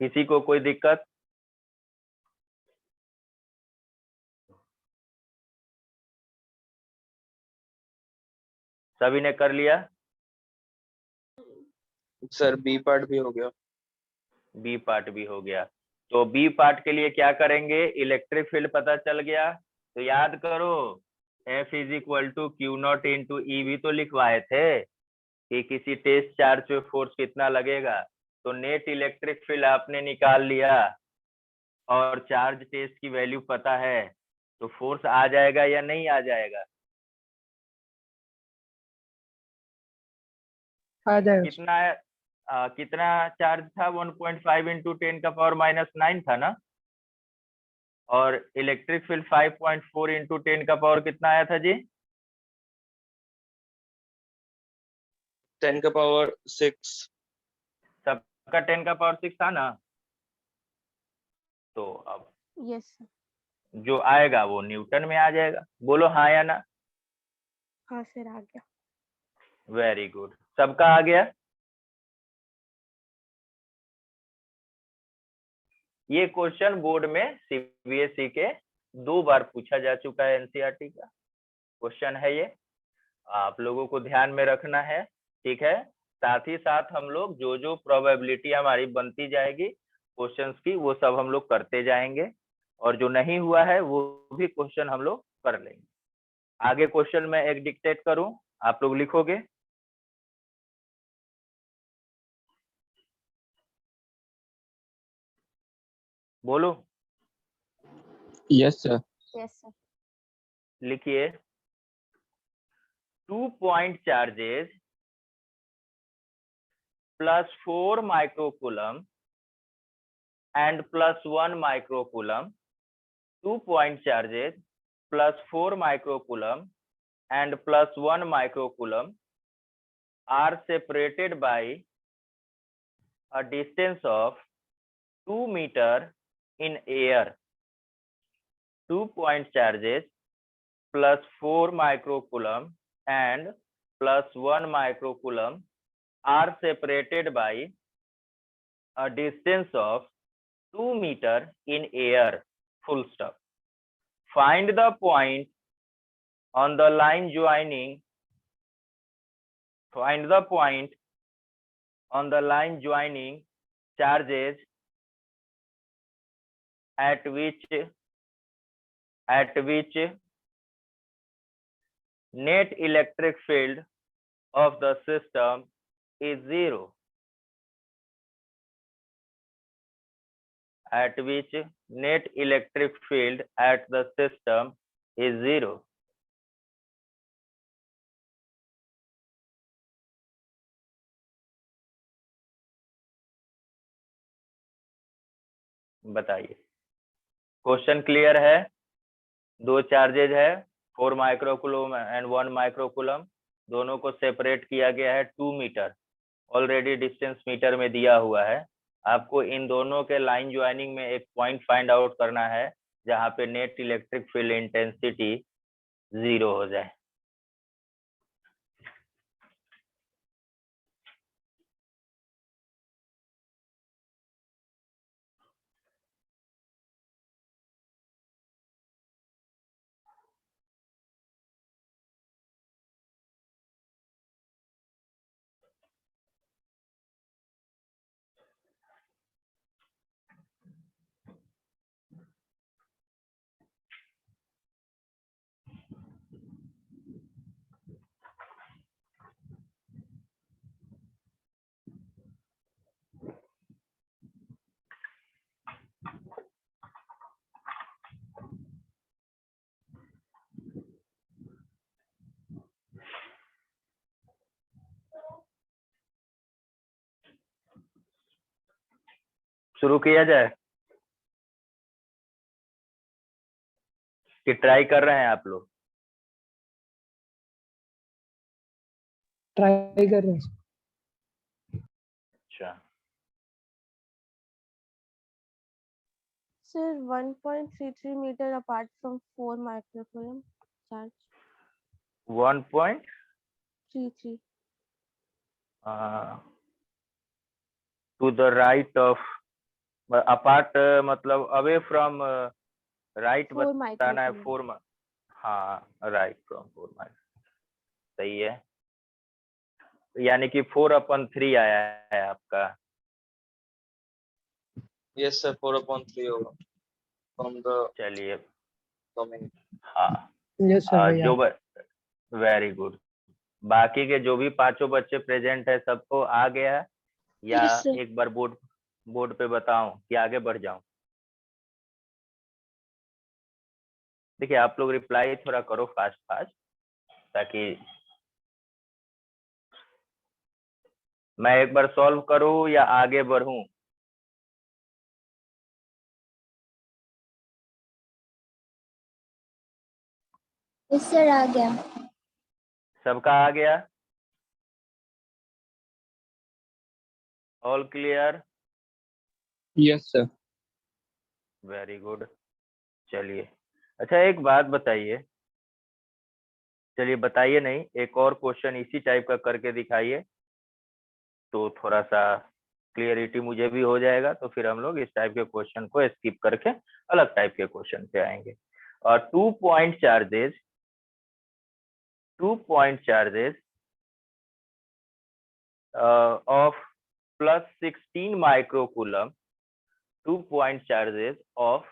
किसी को कोई दिक्कत? सभी ने कर लिया? सर बी पार्ट भी हो गया। बी पार्ट भी हो गया। तो बी पार्ट के लिए क्या करेंगे? इलेक्ट्रिक फील्ड पता चल गया, तो याद करो F is equal to Q naught into E भी तो लिखवाए थे कि किसी टेस्ट चार्ज पे फोर्स कितना लगेगा। तो नेट इलेक्ट्रिक फील्ड आपने निकाल लिया और चार्ज टेस्ट की वैल्यू पता है, तो फोर्स आ जाएगा या नहीं आ जाएगा? आ जाएगा। कितना है? कितना चार्ज था? 1.5 इंटू 10⁻⁹ था ना। और इलेक्ट्रिक फील्ड 5.4 इंटू 10⁻⁶ कितना आया था जी? 10⁻⁶। सबका 10⁻⁶ था ना। तो अब यस सर। जो आएगा वो न्यूटन में आ जाएगा। बोलो हाँ या ना। हाँ सर आ गया। वेरी गुड, सबका आ गया। ये क्वेश्चन बोर्ड में सीबीएसई के 2 बार पूछा जा चुका है, एनसीईआरटी का क्वेश्चन है ये, आप लोगों को ध्यान में रखना है। ठीक है, साथ ही साथ हम लोग जो जो प्रोबेबिलिटी हमारी बनती जाएगी क्वेश्चंस की, वो सब हम लोग करते जाएंगे, और जो नहीं हुआ है वो भी क्वेश्चन हम लोग कर लेंगे। आगे क्वेश्चन मैं एक डिक्टेट करूं, आप लोग लिखोगे? बोलो। Yes sir. Yes sir. लिखिए, 2 point charges plus 4 microcoulomb and plus 1 microcoulomb, 2 point charges plus 4 microcoulomb and plus 1 microcoulomb are separated by a distance of 2 meter in air. 2 point charges plus 4 microcoulomb and plus 1 microcoulomb are separated by a distance of 2 meter in air, full stop. Find the point on the line joining charges at which net electric field of the system is 0. At which net electric field at the system is 0. बताइए, question clear है? 2 charges है, 4 microcoulomb and 1 microcoulomb, दोनों को separate किया गया है 2 metre, already distance metre में दिया हुआ है। आपको इन दोनों के लाइन ज्वाइनिंग में एक पॉइंट फाइंड आउट करना है जहां पे नेट इलेक्ट्रिक फील्ड इंटेंसिटी 0 हो जाए। शुरू किया जाए कि ट्राई कर रहे हैं आप लोग? ट्राई कर रहे हैं। अच्छा, Sir, 1.33 meter apart from 4 microcoulomb charge. 1.33 33. to the right of apart, मतलब away from right 4 बताना है, microcoulomb. 4, हाँ right from 4 सही है, यानी कि 4/3 आया है आपका। Yes sir, 4/3 होगा from the चलिए, coming. हाँ यस सर भैया। जो वेरी गुड। बाकी के जो भी 5 बच्चे प्रेजेंट है सबको आ गया है या Yes, sir. एक बार बोर्ड पे बताऊं कि आगे बढ़ जाऊं? देखिए आप लोग रिप्लाई थोड़ा करो फास्ट फास्ट, ताकि मैं एक बार सॉल्व करूं या आगे बढ़ूं। यस सर, आ गया। सबका आ गया? All clear? Yes sir. Very good. चलिए, अच्छा एक बात बताइए, चलिए बताइए नहीं, एक और क्वेश्चन इसी टाइप का करके दिखाइए तो थोड़ा सा क्लियरिटी मुझे भी हो जाएगा, तो फिर हम लोग इस टाइप के क्वेश्चन को स्किप करके अलग टाइप के क्वेश्चन पे आएंगे। और 2 point charges of +16 microcoulomb, 2 point charges of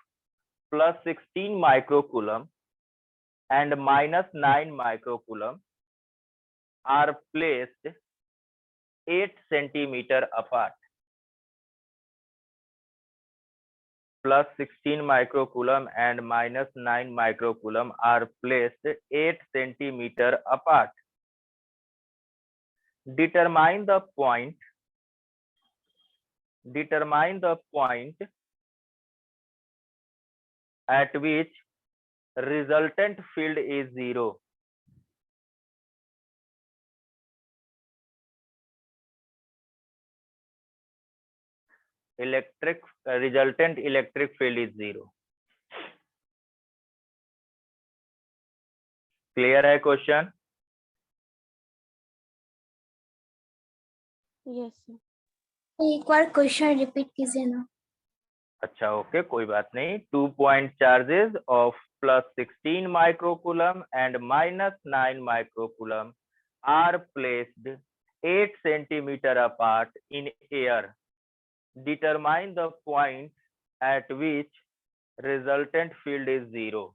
+16 microcoulomb and -9 microcoulomb are placed 8 centimeter apart. +16 microcoulomb and -9 microcoulomb are placed 8 centimeter apart. Determine the point at which resultant field is 0. Resultant electric field is 0. Clear है question? Yes, sir. एक बार question repeat कीजिए ना। अच्छा okay, कोई बात नहीं। 2 point charges of +16 microcoulomb and -9 microcoulomb are placed 8 centimeter apart in air. Determine the point at which resultant field is 0.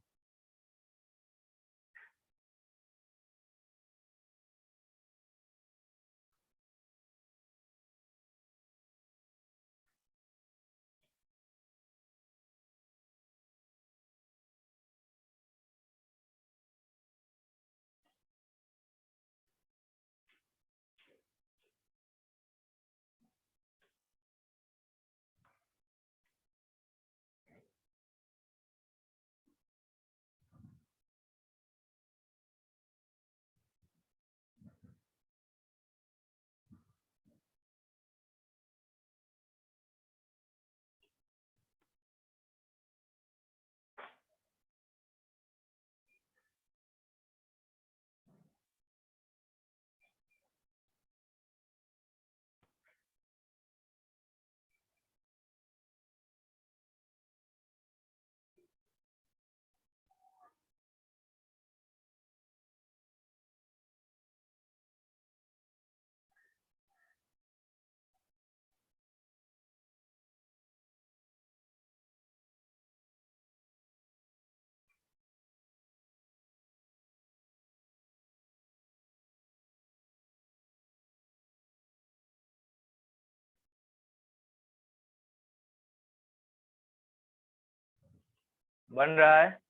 बन रहा है?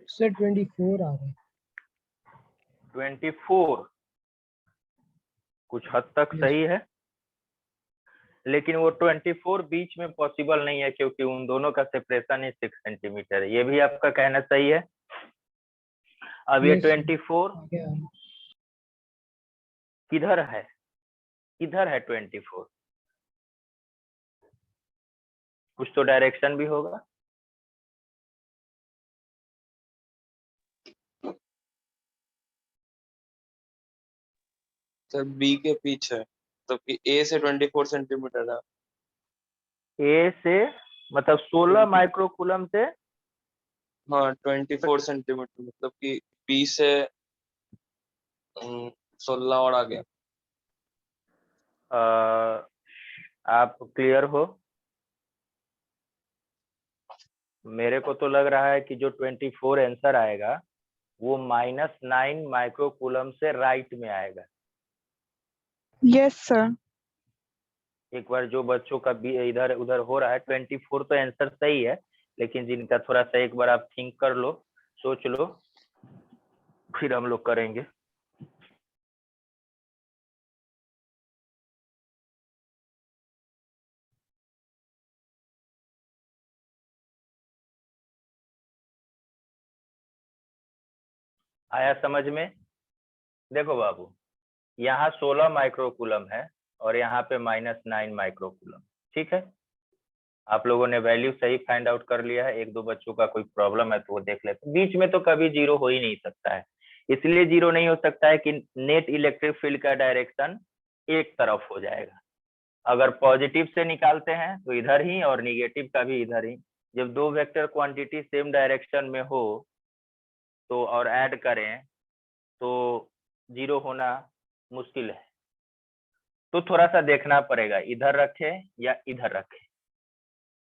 सर 24 आ रहे हैं। 24 कुछ हद तक Yes. सही है, लेकिन वो 24 बीच में पॉसिबल नहीं है क्योंकि उन दोनों का सेपरेशन ही 6 सेंटीमीटर है। ये भी आपका कहना सही है। अब ये Yes, sir. 24 आगे आ रहे हैं। किधर है, किधर है 24? कुछ तो डायरेक्शन भी होगा। सर बी के पीछे, तो कि ए से 24 सेंटीमीटर है। ए से मतलब 16 20 माइक्रोकूलम से हाँ 24 सेंटीमीटर, मतलब कि बी से 16 और आगे। आप क्लियर हो? मेरे को तो लग रहा है कि जो 24 आंसर आएगा वो -9 माइक्रोकूलम से राइट में आएगा। Yes sir. एक बार जो बच्चों का भी इधर उधर हो रहा है, 24 तो आंसर सही है, लेकिन जिनका थोड़ा सा एक बार आप थिंक कर लो, सोच लो, फिर हम लोग करेंगे। आया समझ में? देखो बाबू, यहाँ 16 माइक्रोकूलम है और यहाँ पे -9 माइक्रोकूलम, ठीक है। आप लोगों ने वैल्यू सही फाइंड आउट कर लिया है। एक दो बच्चों का कोई प्रॉब्लम है तो वो देख लेते। बीच में तो कभी जीरो हो ही नहीं सकता है, इसलिए जीरो नहीं हो सकता है कि नेट इलेक्ट्रिक फील्ड का डायरेक्शन एक तरफ हो जाएगा। अगर पॉजिटिव से निकालते हैं तो इधर ही और निगेटिव का भी इधर ही। जब दो वेक्टर क्वांटिटी सेम डायरेक्शन में हो तो और ऐड करें तो जीरो होना मुश्किल है। तो थोड़ा सा देखना पड़ेगा, इधर रखे या इधर रखे।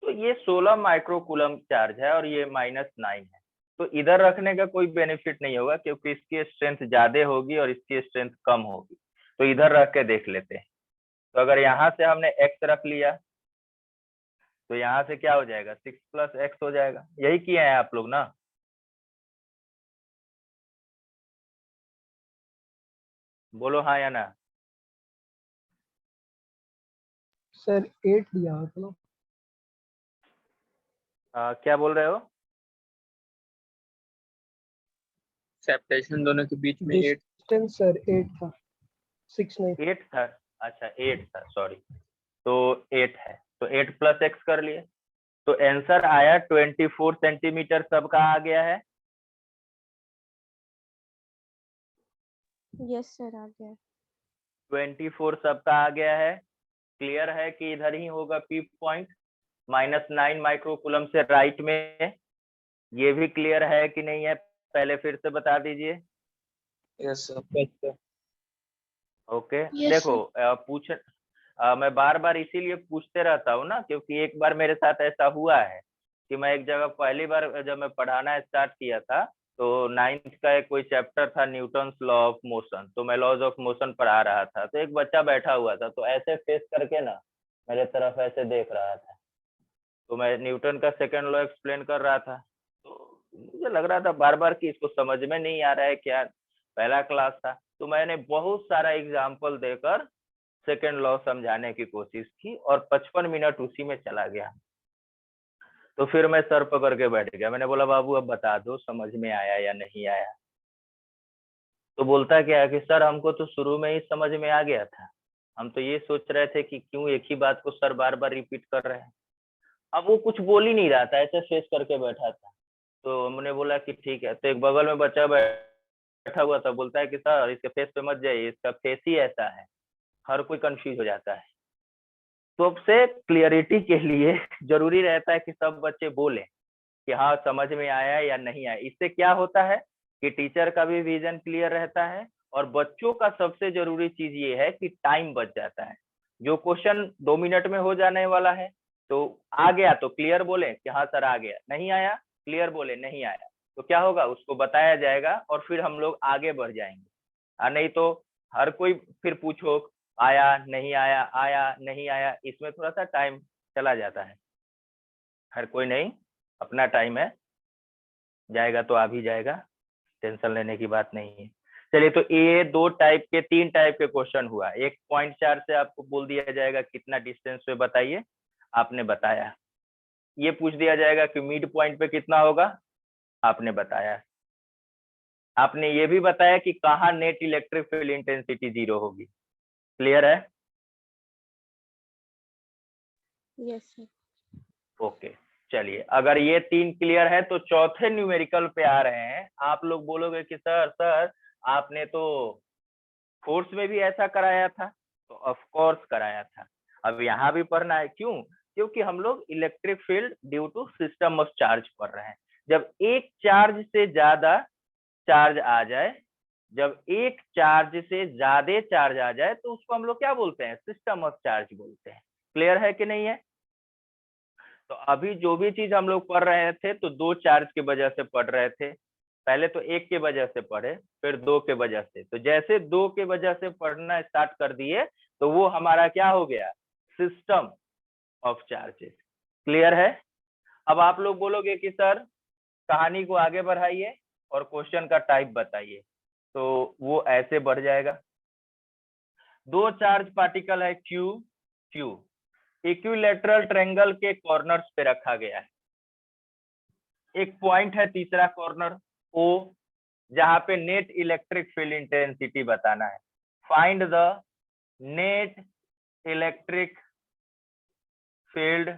तो ये 16 माइक्रोकूलम चार्ज है और ये -9 है, तो इधर रखने का कोई बेनिफिट नहीं होगा क्योंकि इसकी स्ट्रेंथ ज्यादा होगी और इसकी स्ट्रेंथ कम होगी। तो इधर रख के देख लेते हैं। तो अगर यहाँ से हमने x रख लिया तो यहाँ से क्या हो जाएगा, 6 + x हो जाएगा। यही किए हैं आप लोग ना? बोलो हाँ या ना। सर 8 दिया था ना। क्या बोल रहे हो? सेपरेशन दोनों के बीच में 8 डिस्टेंस सर 8 था, 6 नहीं। 8 था, अच्छा 8 था, सॉरी। तो 8 है, तो 8 + x कर लिए तो आंसर आया 24 सेंटीमीटर। सबका आ गया है? यस सर आ गया। 24 सबका आ गया है। क्लियर है कि इधर ही होगा पी पॉइंट, -9 माइक्रोकूलम से राइट में। ये भी क्लियर है कि नहीं है, पहले फिर से बता दीजिए। Yes sir. ओके Yes, देखो मैं बार बार इसीलिए पूछते रहता हूँ ना, क्योंकि एक बार मेरे साथ ऐसा हुआ है कि मैं एक जगह पहली बार जब मैं पढ़ाना स्टार्ट किया था तो 9th का एक कोई चैप्टर था न्यूटन्स लॉ ऑफ मोशन। तो मैं लॉज ऑफ मोशन पढ़ा रहा था, तो एक बच्चा बैठा हुआ था तो ऐसे फेस करके ना मेरे तरफ ऐसे देख रहा था। तो मैं न्यूटन का सेकंड लॉ एक्सप्लेन कर रहा था, तो मुझे लग रहा था बार बार कि इसको समझ में नहीं आ रहा है क्या, पहला क्लास था। तो मैंने बहुत सारा एग्जाम्पल देकर सेकंड लॉ समझाने की कोशिश की और 55 मिनट उसी में चला गया। तो फिर मैं सर पकड़ के बैठ गया। मैंने बोला बाबू अब बता दो समझ में आया या नहीं आया। तो बोलता क्या है कि सर हमको तो शुरू में ही समझ में आ गया था, हम तो ये सोच रहे थे कि क्यों एक ही बात को सर बार बार रिपीट कर रहे हैं। अब वो कुछ बोल ही नहीं रहा था, ऐसे फेस करके बैठा था। तो हमने बोला कि ठीक है। तो एक बगल में बच्चा बैठा हुआ था, बोलता है कि सर इसके फेस पे मत जाइए, इसका फेस ही ऐसा है। हर कोई कंफ्यूज हो जाता है। तो अब से क्लियरिटी के लिए जरूरी रहता है कि सब बच्चे बोले कि हाँ समझ में आया या नहीं आया। इससे क्या होता है कि टीचर का भी विजन क्लियर रहता है और बच्चों का सबसे जरूरी चीज ये है कि टाइम बच जाता है। जो क्वेश्चन 2 मिनट में हो जाने वाला है, तो आ गया तो क्लियर बोले कि हाँ सर आ गया, नहीं आया क्लियर बोले नहीं आया, तो क्या होगा उसको बताया जाएगा और फिर हम लोग आगे बढ़ जाएंगे। नहीं तो हर कोई फिर पूछो आया नहीं आया, आया नहीं आया, इसमें थोड़ा सा टाइम चला जाता है। हर कोई नहीं, अपना टाइम है। जाएगा तो आ भी जाएगा, टेंशन लेने की बात नहीं है। चलिए, तो ये 3 टाइप के क्वेश्चन हुआ। एक पॉइंट चार्ज से आपको बोल दिया जाएगा कितना डिस्टेंस पे बताइए, आपने बताया। ये पूछ दिया जाएगा कि मिड पॉइंट पे कितना होगा, आपने बताया। आपने ये भी बताया कि कहाँ नेट इलेक्ट्रिक फील्ड इंटेंसिटी 0 होगी। क्लियर है? Yes sir. ओके, चलिए, अगर ये 3 क्लियर है तो चौथे न्यूमेरिकल पे आ रहे हैं। आप लोग बोलोगे कि सर आपने तो फोर्स में भी ऐसा कराया था, तो ऑफ कोर्स कराया था। अब यहाँ भी पढ़ना है, क्यों? क्योंकि हम लोग electric field due to system of charge पढ़ रहे हैं। जब एक चार्ज से ज्यादा चार्ज आ जाए, जब एक चार्ज से ज्यादा चार्ज आ जाए तो उसको हम लोग क्या बोलते हैं? सिस्टम ऑफ चार्ज बोलते हैं। क्लियर है कि नहीं है? तो अभी जो भी चीज हम लोग पढ़ रहे थे तो 2 चार्ज की वजह से पढ़ रहे थे। पहले तो 1 की वजह से पढ़े, फिर 2 के वजह से। तो जैसे 2 के वजह से पढ़ना स्टार्ट कर दिए तो वो हमारा क्या हो गया? System of charges. क्लियर है? अब आप लोग बोलोगे कि सर कहानी को आगे बढ़ाइए और क्वेश्चन का टाइप बताइए, तो वो ऐसे बढ़ जाएगा। 2 चार्ज पार्टिकल है क्यू इक्विलेटरल ट्रायंगल के कॉर्नर्स पे रखा गया है। एक पॉइंट है तीसरा कॉर्नर ओ, जहां पे नेट इलेक्ट्रिक फील्ड इंटेंसिटी बताना है। Find the net electric field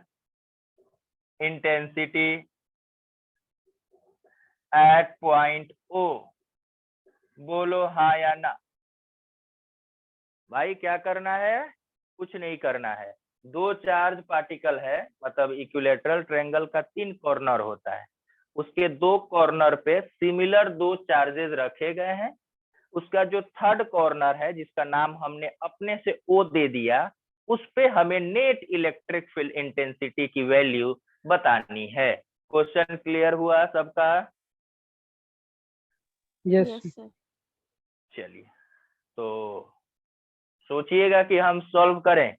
intensity at point O. बोलो हाँ या ना। भाई क्या करना है? कुछ नहीं करना है। 2 चार्ज पार्टिकल है, मतलब इक्विलेटरल ट्रायंगल का 3 कॉर्नर होता है। उसके 2 कॉर्नर पे सिमिलर 2 चार्जेस रखे गए हैं। उसका जो थर्ड कॉर्नर है, जिसका नाम हमने अपने से ओ दे दिया, उस पे हमें नेट इलेक्ट्रिक फील्ड इंटेंसिटी की वैल्यू बतानी है। क्वेश्चन क्लियर हुआ सबका? Yes yes sir. चलिए, तो सोचिएगा कि हम सॉल्व करें।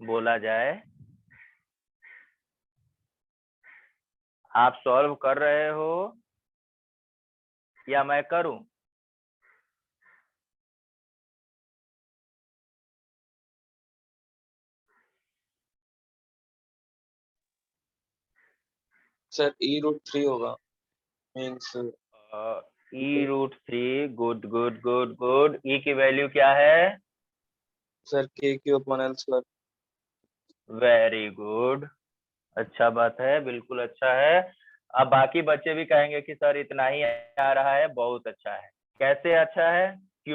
बोला जाए, आप सॉल्व कर रहे हो या मैं करूं? सर E√3 होगा, means E√3। Good good good good. E की वैल्यू क्या है? Sir KQ/L²। वेरी गुड, अच्छा बात है, बिल्कुल अच्छा है। अब बाकी बच्चे भी कहेंगे कि सर इतना ही आ रहा है, बहुत अच्छा है। कैसे अच्छा है? Q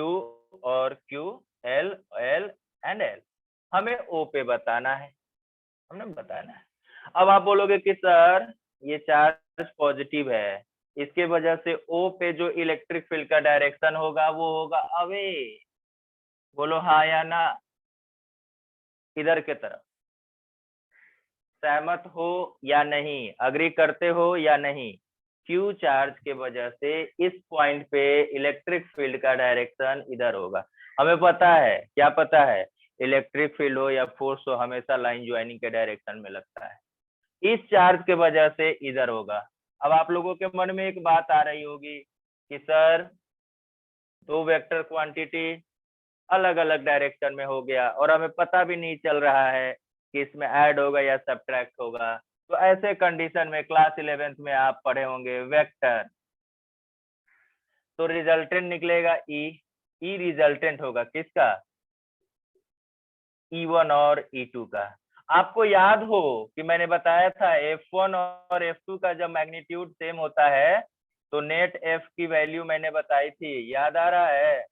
और Q, L एंड L हमें O पे बताना है, हमने बताना है। अब आप बोलोगे कि सर ये चार्ज पॉजिटिव है, इसके वजह से O पे जो इलेक्ट्रिक फील्ड का डायरेक्शन होगा वो होगा अवे। बोलो हाँ या ना, इधर के तरफ। सहमत हो या नहीं? अग्री करते हो या नहीं? क्यू चार्ज के वजह से इस पॉइंट पे इलेक्ट्रिक फील्ड का डायरेक्शन इधर होगा। हमें पता है, क्या पता है? इलेक्ट्रिक फील्ड हो या फोर्स हो, हमेशा लाइन ज्वाइनिंग के डायरेक्शन में लगता है। इस चार्ज के वजह से इधर होगा। अब आप लोगों के मन में एक बात आ रही होगी कि सर 2 वेक्टर क्वांटिटी अलग अलग डायरेक्शन में हो गया और हमें पता भी नहीं चल रहा है कि इसमें ऐड होगा या सब्ट्रैक्ट होगा। तो ऐसे कंडीशन में क्लास 11th में आप पढ़े होंगे वेक्टर, तो रिजल्टेंट निकलेगा ई रिजल्टेंट होगा किसका? E1 और E2 का। आपको याद हो कि मैंने बताया था F1 और F2 का जब मैग्नीट्यूड सेम होता है तो नेट F की वैल्यू मैंने बताई थी, याद आ रहा है?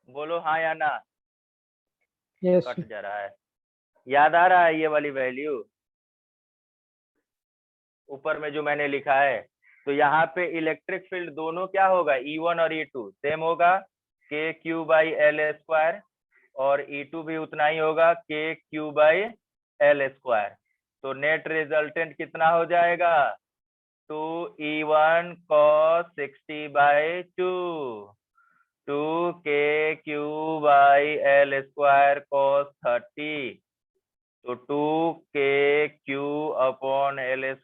बोलो हाँ या ना। यस कट जा रहा है। याद आ रहा है ये वाली वैल्यू ऊपर में जो मैंने लिखा है? तो यहाँ पे इलेक्ट्रिक फील्ड दोनों क्या होगा? E1 और E2 सेम होगा, KQ/L²। और E2 भी उतना ही होगा KQ/L²। तो नेट रिजल्टेंट कितना हो जाएगा 2E1 cos 60/2 2KQ/L² cos 30। तो 2KQ/L²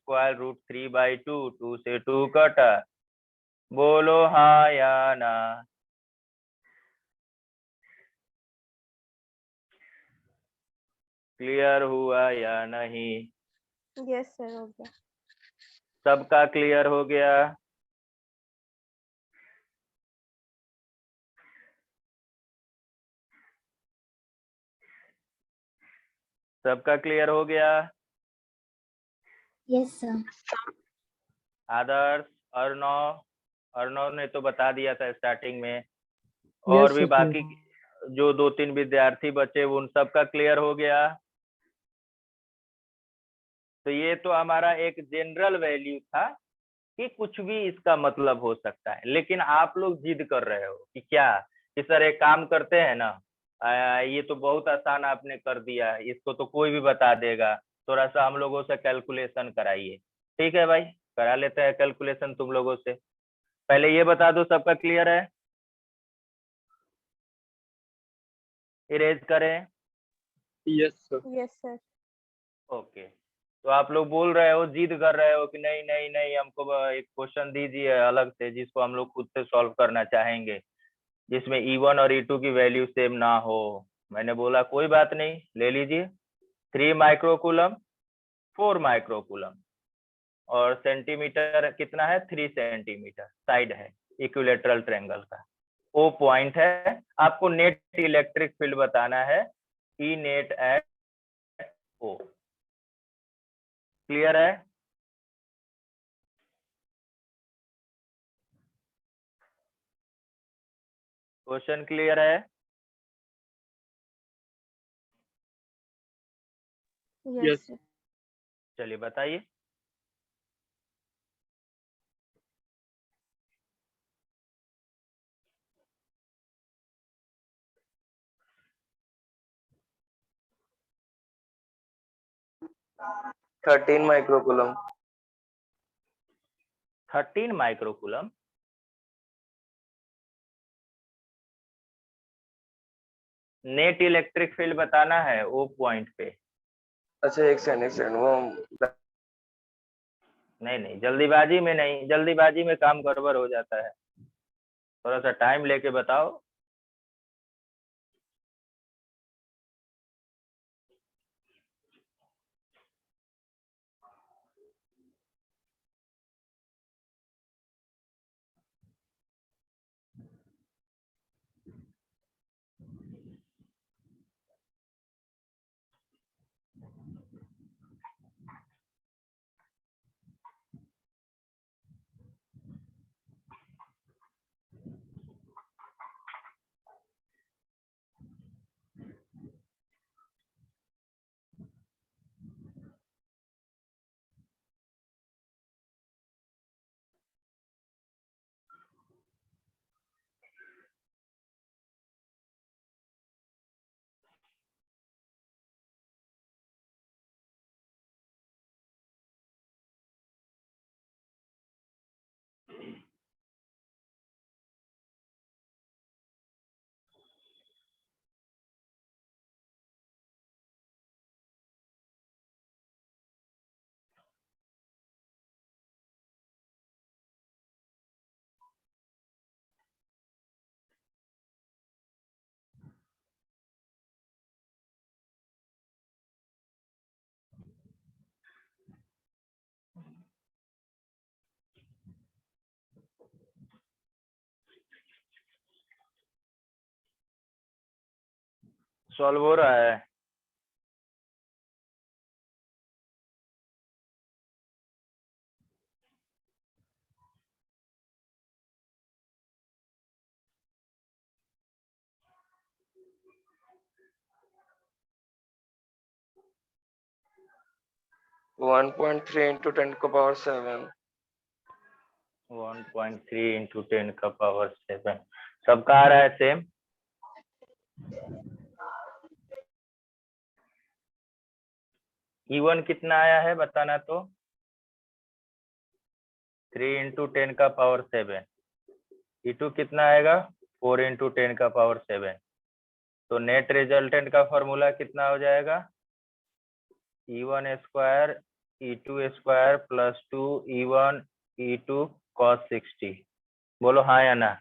√3/2 2 से 2 कटा। बोलो हाँ या ना। क्लियर हुआ या नहीं? यस सर हो गया। सबका क्लियर हो गया? सबका क्लियर हो गया? Yes, sir. आदर्श, अर्णव ने तो बता दिया था स्टार्टिंग में। और भी बाकी जो 2-3 विद्यार्थी बचे उन सबका क्लियर हो गया? तो ये तो हमारा एक जनरल वैल्यू था कि कुछ भी इसका मतलब हो सकता है, लेकिन आप लोग जिद कर रहे हो कि क्या कि सर एक काम करते हैं ना, ये तो बहुत आसान आपने कर दिया, इसको तो कोई भी बता देगा, थोड़ा सा हम लोगों से कैलकुलेशन कराइए। ठीक है भाई, करा लेते हैं कैलकुलेशन तुम लोगों से। पहले ये बता दो सबका क्लियर है? इरेज करें। Yes sir. Yes sir. Okay, तो आप लोग बोल रहे हो, जिद कर रहे हो कि नहीं नहीं नहीं हमको एक क्वेश्चन दीजिए अलग से जिसको हम लोग खुद से सॉल्व करना चाहेंगे, जिसमें E1 और E2 की वैल्यू सेम ना हो। मैंने बोला कोई बात नहीं, ले लीजिए। 3 माइक्रोकूलम 4 माइक्रोकूलम और सेंटीमीटर कितना है 3 सेंटीमीटर साइड है इक्विलेटरल ट्रायंगल का। ओ पॉइंट है, आपको नेट इलेक्ट्रिक फील्ड बताना है E net at O. Clear है? क्वेश्चन क्लियर है? Yes Yes. सर। चलिए बताइए। Thirteen microcoulomb 13 microcoulomb. Net electric field बताना है ओ पॉइंट पे। अच्छा एक सेकंड वो नहीं नहीं, जल्दीबाजी में नहीं, जल्दीबाजी में काम गड़बड़ हो जाता है, थोड़ा सा टाइम लेके बताओ। सॉल्व हो रहा है? वन 1.3 into 10 का पावर 7 1.3 into 10 का पावर 7 सबका आ रहा है सेम? E1 कितना आया है बताना तो। 3 × 10⁻7। E2 कितना आएगा 4 × 10⁻7। तो नेट रिजल्टेंट का फॉर्मूला कितना हो जाएगा E1 square E2 square plus 2 E1 E2 cos 60। बोलो हाँ या ना।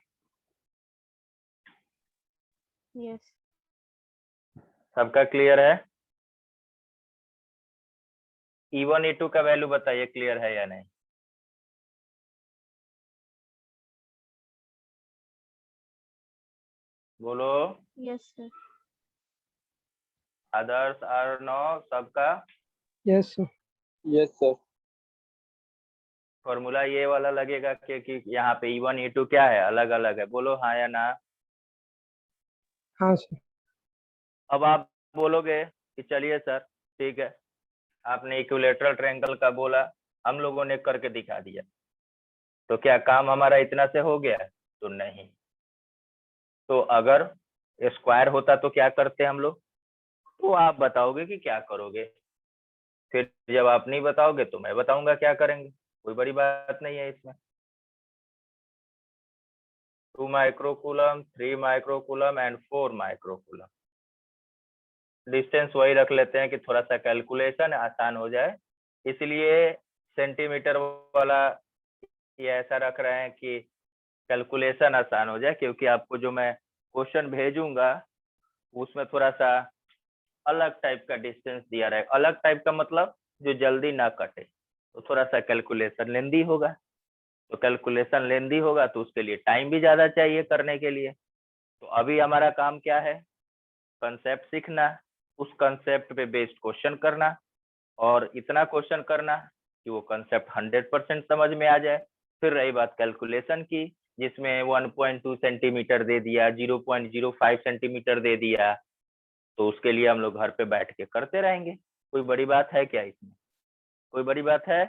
यस। सबका क्लियर है। E1 E2 का वैल्यू बताइए क्लियर है या नहीं। बोलो। Yes sir. Others are no सबका। Yes sir. Yes sir. Formula ये वाला लगेगा कि यहाँ पे E1 E2 क्या है अलग अलग है। बोलो हाँ या ना। हाँ सर। अब आप बोलोगे कि चलिए सर ठीक है आपने इक्विलेटरल ट्रायंगल का बोला हम लोगों ने करके दिखा दिया तो क्या काम हमारा इतना से हो गया। तो नहीं। तो अगर स्क्वायर होता तो क्या करते हम लोग। तो आप बताओगे कि क्या करोगे। फिर जब आप नहीं बताओगे तो मैं बताऊंगा क्या करेंगे। कोई बड़ी बात नहीं है इसमें। 2 microcoulomb 3 microcoulomb and 4 microcoulomb. Distance वही रख लेते हैं कि थोड़ा सा कैलकुलेशन आसान हो जाए इसलिए सेंटीमीटर वाला ये ऐसा रख रहे हैं कि कैलकुलेशन आसान हो जाए क्योंकि आपको जो मैं क्वेश्चन भेजूंगा उसमें थोड़ा सा अलग टाइप का डिस्टेंस दिया रहेगा। अलग टाइप का मतलब जो जल्दी ना कटे तो थोड़ा सा कैलकुलेशन लेंदी होगा। तो कैलकुलेशन लेंदी होगा तो उसके लिए टाइम भी ज्यादा चाहिए करने के लिए। तो अभी हमारा काम क्या है कंसेप्ट सीखना उस कंसेप्ट पे बेस्ड क्वेश्चन करना और इतना क्वेश्चन करना कि वो कंसेप्ट 100% समझ में आ जाए। फिर रही बात कैलकुलेशन की जिसमें 1.2 सेंटीमीटर दे दिया 0.05 सेंटीमीटर दे दिया तो उसके लिए हम लोग घर पे बैठ के करते रहेंगे। कोई बड़ी बात है क्या इसमें। कोई बड़ी बात है।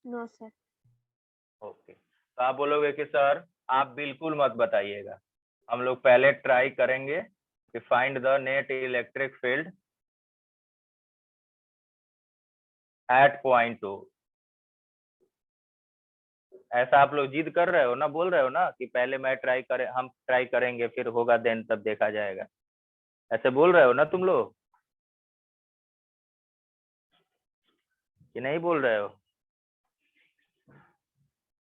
No sir. ओके तो आप बोलोगे कि सर आप बिल्कुल मत बताइएगा हम लोग पहले ट्राई करेंगे कि find the net electric field at point 2। ऐसा आप लोग जिद कर रहे हो ना बोल रहे हो ना कि पहले मैं ट्राई करें हम ट्राई करेंगे फिर होगा देन तब देखा जाएगा। ऐसे बोल रहे हो ना तुम लोग कि नहीं बोल रहे हो।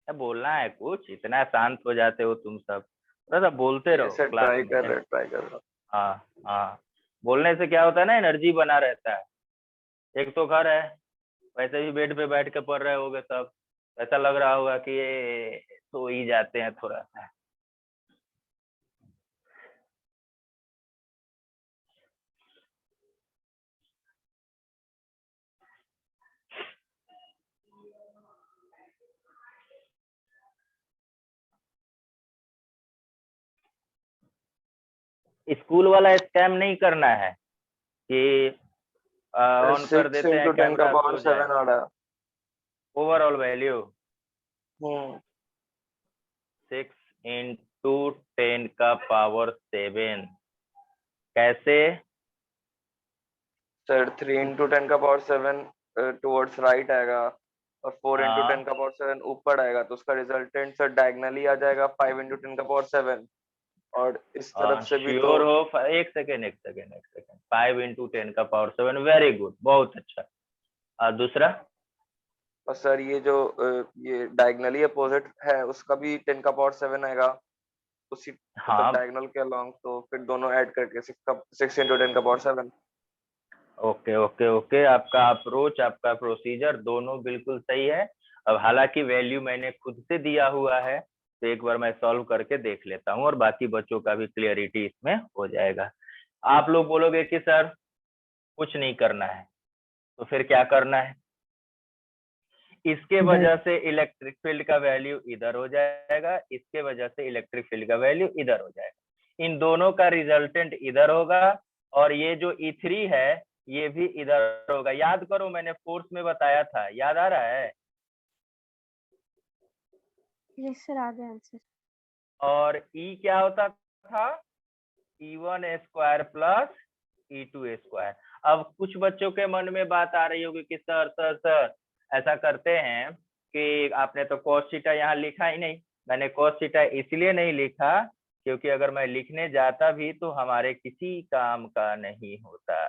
बोलना है कुछ इतना शांत हो जाते हो तुम सब थोड़ा सा बोलते रहो सर क्लास ट्राई में। कर रहे हैं। हाँ हाँ बोलने से क्या होता है ना एनर्जी बना रहता है। एक तो घर है वैसे भी बेड पे बैठ के पढ़ रहे होगे सब ऐसा लग रहा होगा कि ये सो ही जाते हैं थोड़ा सा। स्कूल वाला स्कैम नहीं करना है कि ऑन कर 6 देते हैं into 10 का कैमरा पावर सो जाए। 7 आ रहा है। ओवरऑल वैल्यू 6 into 10 का पावर 7 कैसे। सर 3 into 10 का पावर 7 टुवर्ड्स राइट आएगा और 4 into 10 का पावर 7 ऊपर आएगा तो उसका रिजल्टेंट सर डायगनली आ जाएगा 5 into 10 का पावर 7 और इस तरफ से भी तो श्योर हो। एक सेकेंड 5 into 10 का पावर 7 वेरी गुड बहुत अच्छा। दूसरा और सर ये जो ये डायगनली अपोजिट है उसका भी 10 का पावर 7 आएगा उसी मतलब हाँ डायगोनल के अलोंग तो फिर दोनों ऐड करके 6 into 10 का पावर 7। ओके ओके ओके आपका अप्रोच आपका प्रोसीजर दोनों बिल्कुल सही है। अब हालांकि वैल्यू मैंने खुद से दिया हुआ है तो एक बार मैं सॉल्व करके देख लेता हूँ और बाकी बच्चों का भी क्लियरिटी इसमें हो जाएगा। आप लोग बोलोगे कि सर कुछ नहीं करना है तो फिर क्या करना है। इसके वजह से इलेक्ट्रिक फील्ड का वैल्यू इधर हो जाएगा इसके वजह से इलेक्ट्रिक फील्ड का वैल्यू इधर हो जाएगा। इन दोनों का रिजल्टेंट इधर होगा और ये जो E3 है ये भी इधर होगा। याद करो मैंने फोर्स में बताया था याद आ रहा है। यस सर आ गया आंसर। और E क्या होता था E1 स्क्वायर प्लस e2 अब कुछ बच्चों के मन में बात आ रही होगी कि सर ऐसा करते हैं कि आपने तो cos थीटा यहाँ लिखा ही नहीं। मैंने cos थीटा इसलिए नहीं लिखा क्योंकि अगर मैं लिखने जाता भी तो हमारे किसी काम का नहीं होता।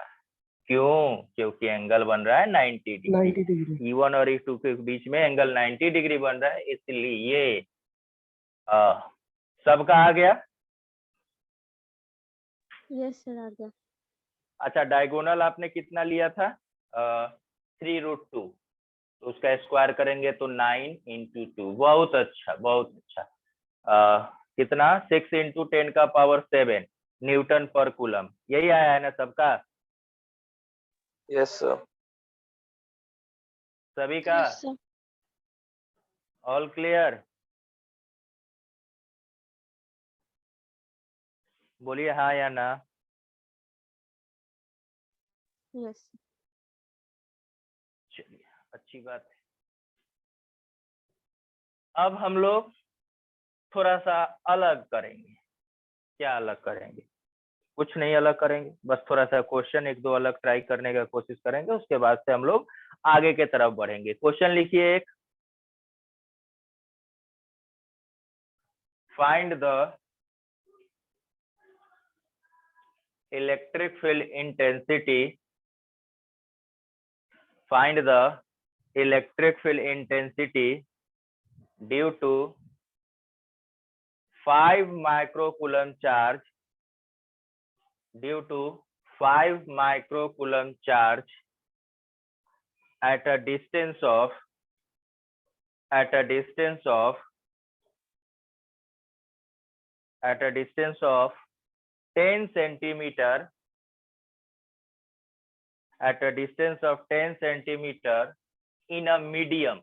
क्यों? क्योंकि एंगल बन रहा है 90 डिग्री। E1 और E2 के बीच में एंगल 90 डिग्री बन रहा है, इसलिए सबका आ गया। यस सर आ गया। अच्छा, डायगोनल आपने कितना लिया था? 3√2, तो उसका स्क्वायर करेंगे तो 9 × 2। बहुत अच्छा, बहुत अच्छा। कितना? 6 × 10⁻7 न्यूटन पर कूलम। यही आया है ना सबका? Yes sir. सभी का यस सर। All clear? बोलिए हाँ या ना। यस। चलिए, अच्छी बात है। अब हम लोग थोड़ा सा अलग करेंगे। क्या अलग करेंगे? कुछ नहीं अलग करेंगे, बस थोड़ा सा क्वेश्चन एक दो अलग ट्राई करने का कोशिश करेंगे, उसके बाद से हम लोग आगे के तरफ बढ़ेंगे। क्वेश्चन लिखिए एक। Find the electric field intensity, find the electric field intensity due to 5 microcoulomb charge at a distance of 10 centimeter in a medium।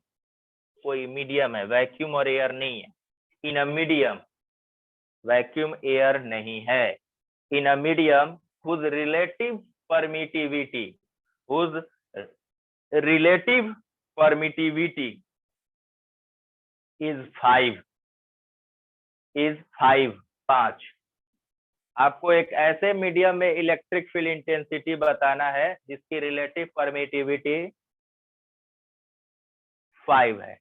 कोई मीडियम है, वैक्यूम और एयर नहीं है। In a medium, vacuum air नहीं है। In a medium whose relative permittivity is 5। आपको एक ऐसे मीडियम में इलेक्ट्रिक फील्ड इंटेंसिटी बताना है जिसकी रिलेटिव परमिटिविटी 5 है।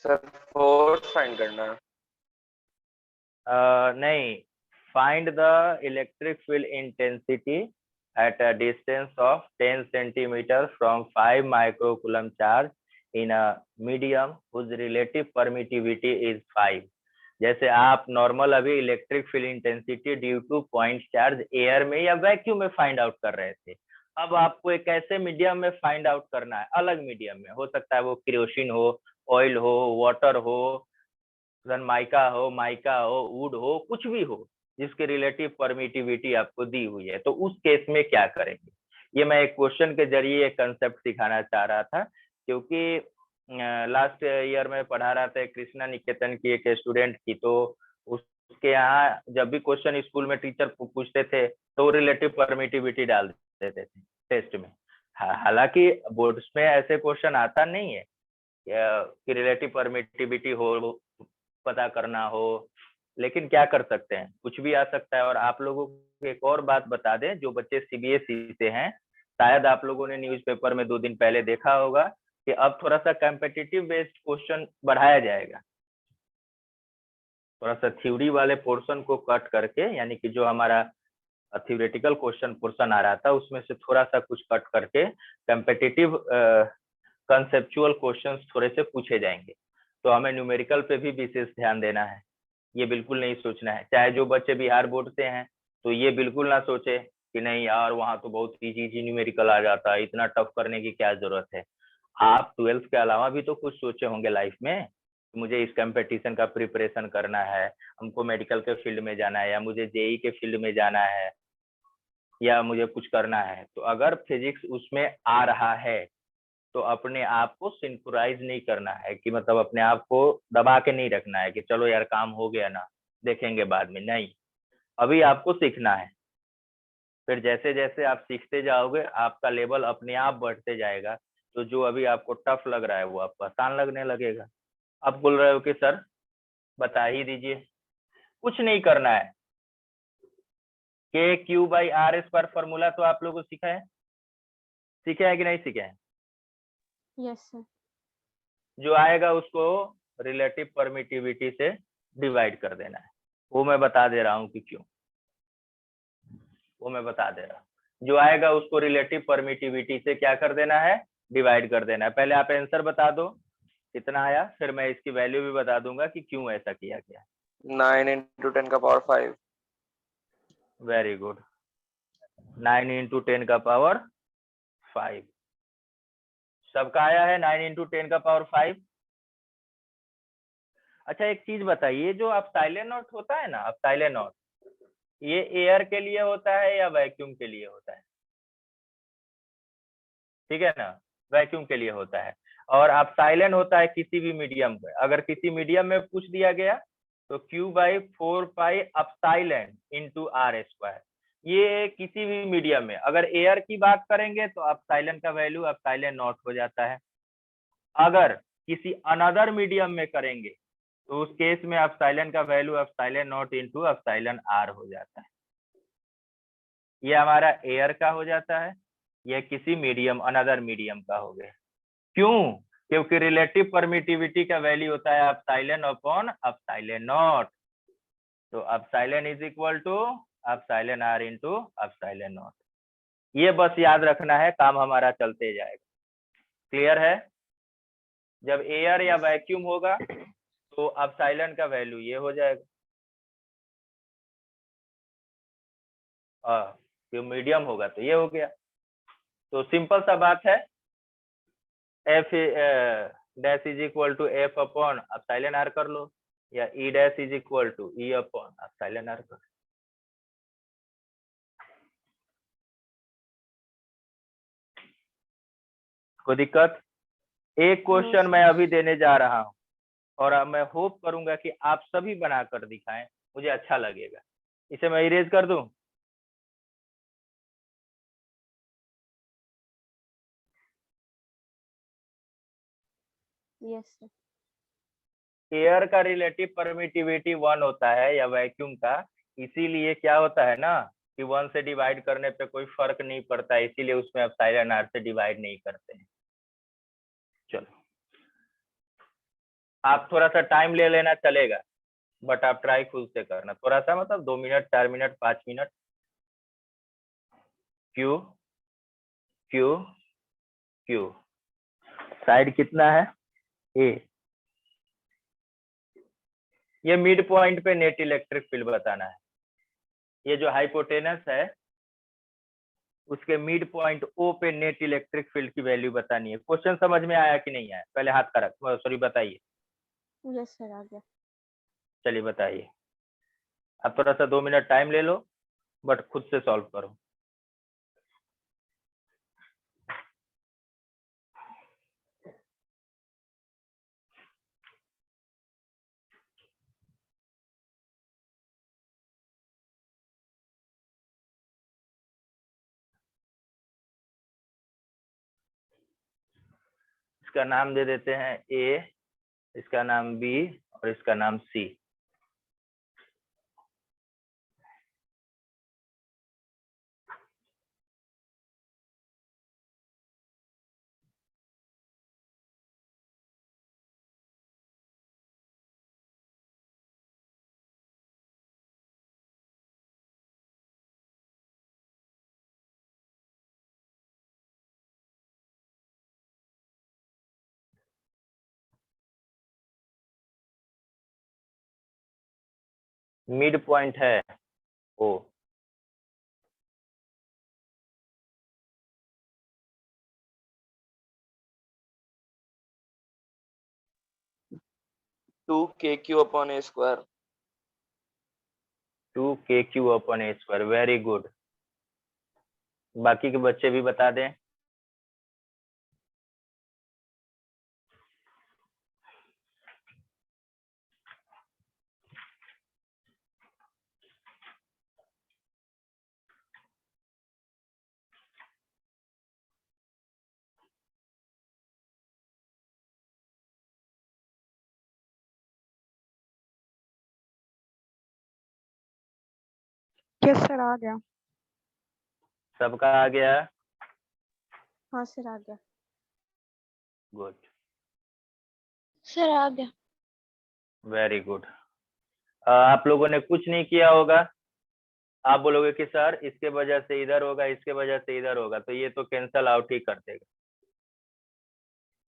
सर फोर्स फाइंड करना है। नहीं, find the electric field intensity at a distance of 10 centimeter from 5 microcoulomb charge in a medium whose relative permittivity is 5। जैसे आप नॉर्मल अभी electric field intensity due two point charge air में या vacuum में find out कर रहे थे। अब आपको एक ऐसे मीडियम में फाइंड आउट करना है, अलग मीडियम में। हो सकता है वो केरोसिन हो, ऑयल हो, वाटर हो, माइका हो, वुड हो, कुछ भी हो जिसकी रिलेटिव परमिटिविटी आपको दी हुई है। तो उस केस में क्या करेंगे, ये मैं एक क्वेश्चन के जरिए एक कंसेप्ट सिखाना चाह रहा था। क्योंकि लास्ट ईयर में पढ़ा रहा था कृष्णा निकेतन की एक स्टूडेंट की, तो उसके यहाँ जब भी क्वेश्चन स्कूल में टीचर पूछते थे तो रिलेटिव परमिटिविटी डाल देते थे टेस्ट में। हालांकि बोर्ड्स में ऐसे क्वेश्चन आता नहीं है कि रिलेटिव परमिटिविटी हो, पता करना हो, लेकिन क्या कर सकते हैं, कुछ भी आ सकता है। और आप लोगों को एक और बात बता दें, जो बच्चे सीबीएसई से हैं, शायद आप लोगों ने न्यूज़पेपर में 2 दिन पहले देखा होगा कि अब थोड़ा सा कॉम्पिटिटिव बेस्ड क्वेश्चन बढ़ाया जाएगा। थोड़ा सा थ्योरी वाले पोर्शन को कट करके, यानी कि जो हमारा थ्योरेटिकल क्वेश्चन पोर्शन आ रहा था उसमें से थोड़ा सा कुछ कट करके कॉम्पिटिटिव कंसेप्चुअल क्वेश्चंस थोड़े से पूछे जाएंगे। तो हमें न्यूमेरिकल पे भी विशेष ध्यान देना है। ये बिल्कुल नहीं सोचना है, चाहे जो बच्चे बिहार बोर्ड से हैं तो ये बिल्कुल ना सोचे कि नहीं यार वहां तो बहुत इजी न्यूमेरिकल आ जाता है, इतना टफ करने की क्या जरूरत है। आप 12th के अलावा भी तो कुछ सोचे होंगे लाइफ में, मुझे इस कंपटीशन का प्रिपरेशन करना है, हमको मेडिकल के फील्ड में जाना है, या मुझे जेई के फील्ड में जाना है, या मुझे कुछ करना है। तो अगर फिजिक्स उसमें आ रहा है तो अपने आप को सिंक्रोनाइज नहीं करना है कि मतलब अपने आप को दबा के नहीं रखना है कि चलो यार काम हो गया ना, देखेंगे बाद में, नहीं, अभी आपको सीखना है। फिर जैसे जैसे आप सीखते जाओगे आपका लेवल अपने आप बढ़ते जाएगा, तो जो अभी आपको टफ लग रहा है वो आपको आसान लगने लगेगा। आप बोल रहे हो कि सर बता ही दीजिए, कुछ नहीं करना है। K Q by R square formula तो आप लोगों को सीखा है, सीखे है कि नहीं सीखे हैं? Yes sir. जो आएगा उसको रिलेटिव परमिटिविटी से डिवाइड कर देना है। वो मैं बता दे रहा हूँ कि क्यों, वो मैं बता दे रहा हूँ। जो आएगा उसको रिलेटिव परमिटिविटी से क्या कर देना है, डिवाइड कर देना है। पहले आप आंसर बता दो कितना आया, फिर मैं इसकी वैल्यू भी बता दूंगा कि क्यों ऐसा किया गया। 9 into 10 का पावर 5। वेरी गुड, 9 into 10 का पावर 5। सबका आया है 9 into 10 का पावर 5। अच्छा एक चीज बताइए, जो आप साइलेंट नोट होता है ना, आप साइलेंट नोट, ये एयर के लिए होता है या वैक्यूम के लिए होता है? ठीक है ना, वैक्यूम के लिए होता है। और आप साइलेंट होता है किसी भी मीडियम पे, अगर किसी मीडियम में पूछ दिया गया तो Q by 4 pi epsilon into R square. ये किसी भी मीडियम में, अगर एयर की बात करेंगे तो अपसाइलेंट का वैल्यू अपसाइलेंट नॉट हो जाता है। अगर किसी अनदर मीडियम में करेंगे तो उस केस में अपसाइलेंट का value epsilon nought into epsilon R हो जाता है। ये हमारा एयर का हो जाता है, यह किसी मीडियम अनदर मीडियम का हो गया। क्यों? क्योंकि रिलेटिव परमिटिविटी का वैल्यू होता है अपसाइलेंट अपॉन अपसाइलेंट नॉट। तो epsilon is equal to epsilon R into epsilon naught. ये बस याद रखना है, काम हमारा चलते जाएगा। क्लियर है? जब एयर या वैक्यूम होगा तो अपसाइलेंट का वैल्यू ये हो जाएगा, जो मीडियम होगा तो ये हो गया। तो सिंपल सा बात है, F dash is equal to F upon epsilon R कर लो, या E dash is equal to E upon epsilon R कर लो। कोई दिक्कत? एक क्वेश्चन मैं अभी देने जा रहा हूँ और अब मैं होप करूंगा कि आप सभी बनाकर दिखाएं, मुझे अच्छा लगेगा। इसे मैं इरेज कर दूं? Yes sir. एयर का रिलेटिव परमिटिविटी 1 होता है या वैक्यूम का, इसीलिए क्या होता है ना कि 1 से डिवाइड करने पे कोई फर्क नहीं पड़ता है, इसीलिए उसमें एप्सिलॉन आर से डिवाइड नहीं करते हैं। चलो आप थोड़ा सा टाइम ले लेना चलेगा, बट आप ट्राई खुद से करना, थोड़ा सा मतलब 2 minute 4 minute 5 minute. Q Q Q, side कितना है ए, ये मिड पॉइंट पे नेट इलेक्ट्रिक फील्ड बताना है। ये जो हाइपोटेनस है उसके मिड पॉइंट ओ पे नेट इलेक्ट्रिक फील्ड की वैल्यू बतानी है। क्वेश्चन समझ में आया कि नहीं आया? पहले हाथ का रख, सॉरी बताइए। यस सर, आ गया। चलिए बताइए। अब थोड़ा सा 2 मिनट टाइम ले लो, बट खुद से सॉल्व करो। इसका नाम दे देते हैं ए, इसका नाम बी और इसका नाम सी। मिड पॉइंट है ओ, टू के क्यू अपॉन ए स्क्वायर। 2kq अपॉन ए स्क्वायर। वेरी गुड, बाकी के बच्चे भी बता दें। यस सर आ गया। सबका आ गया? हाँ सर आ गया। गुड, सर आ गया। Very good. आप लोगों ने कुछ नहीं किया होगा। आप बोलोगे कि सर इसके वजह से इधर होगा, इसके वजह से इधर होगा, तो ये तो कैंसल आउट ही कर देगा।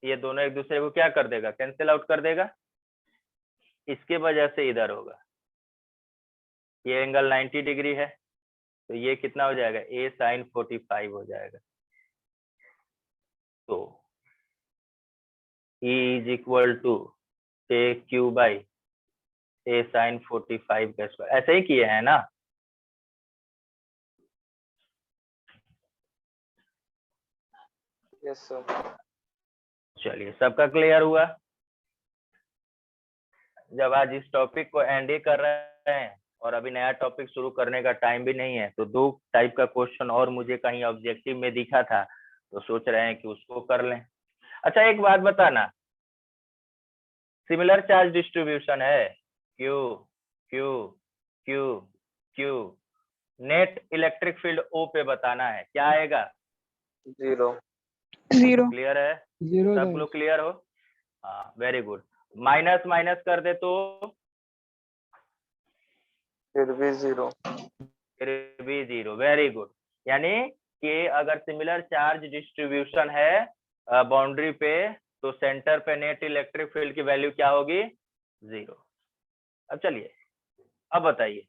ये दोनों एक दूसरे को क्या कर देगा? कैंसिल आउट कर देगा। इसके वजह से इधर होगा, ये एंगल 90 डिग्री है, तो ये कितना हो जाएगा? a sin 45 हो जाएगा। तो E is equal to KQ by a sin 45 का स्क्वायर। ऐसे ही किए हैं ना? Yes sir. चलिए, सबका क्लियर हुआ। जब आज इस टॉपिक को एंड ही कर रहे हैं और अभी नया टॉपिक शुरू करने का टाइम भी नहीं है, तो 2 टाइप का क्वेश्चन और मुझे कहीं ऑब्जेक्टिव में दिखा था, तो सोच रहे हैं कि उसको कर लें। अच्छा, एक बात बताना, सिमिलर चार्ज डिस्ट्रीब्यूशन है Q Q Q Q, net electric field O पे बताना है, क्या आएगा? 0। 0। क्लियर है? 0 सब लोग क्लियर हो? हाँ, वेरी गुड। माइनस माइनस कर दे तो फिर भी 0। फिर भी 0, वेरी गुड। यानी कि अगर सिमिलर चार्ज डिस्ट्रीब्यूशन है बाउंड्री पे, तो सेंटर पे नेट इलेक्ट्रिक फील्ड की वैल्यू क्या होगी? 0। अब चलिए, अब बताइए,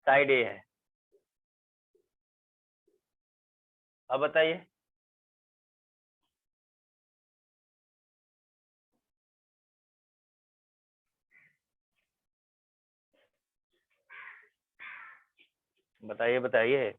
साइड ए है, अब बताइए। बताइए बताइए।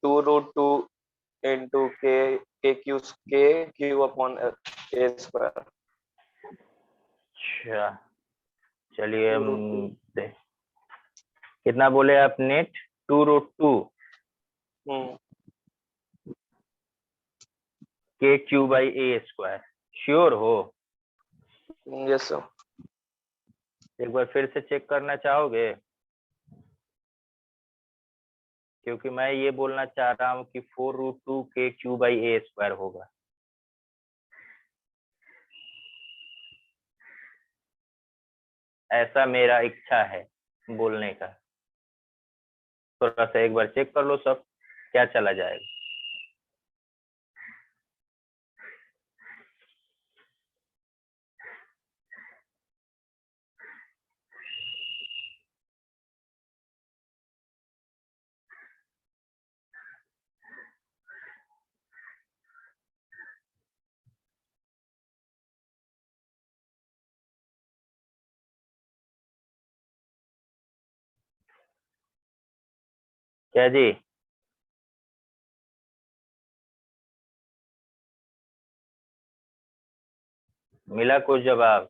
Two root 2 into Q upon A square। अच्छा, चलिए हम 2√2। कितना बोले आप? Net 2√2 KQ by A square. Sure हो? Yes sir. एक बार फिर से चेक करना चाहोगे? क्योंकि मैं ये बोलना चाह रहा हूँ कि 4√2 KQ बाई A स्क्वायर होगा। ऐसा मेरा इच्छा है बोलने का। थोड़ा सा एक बार चेक कर लो सब, क्या चला जाएगा। क्या जी? मिला कुछ जवाब?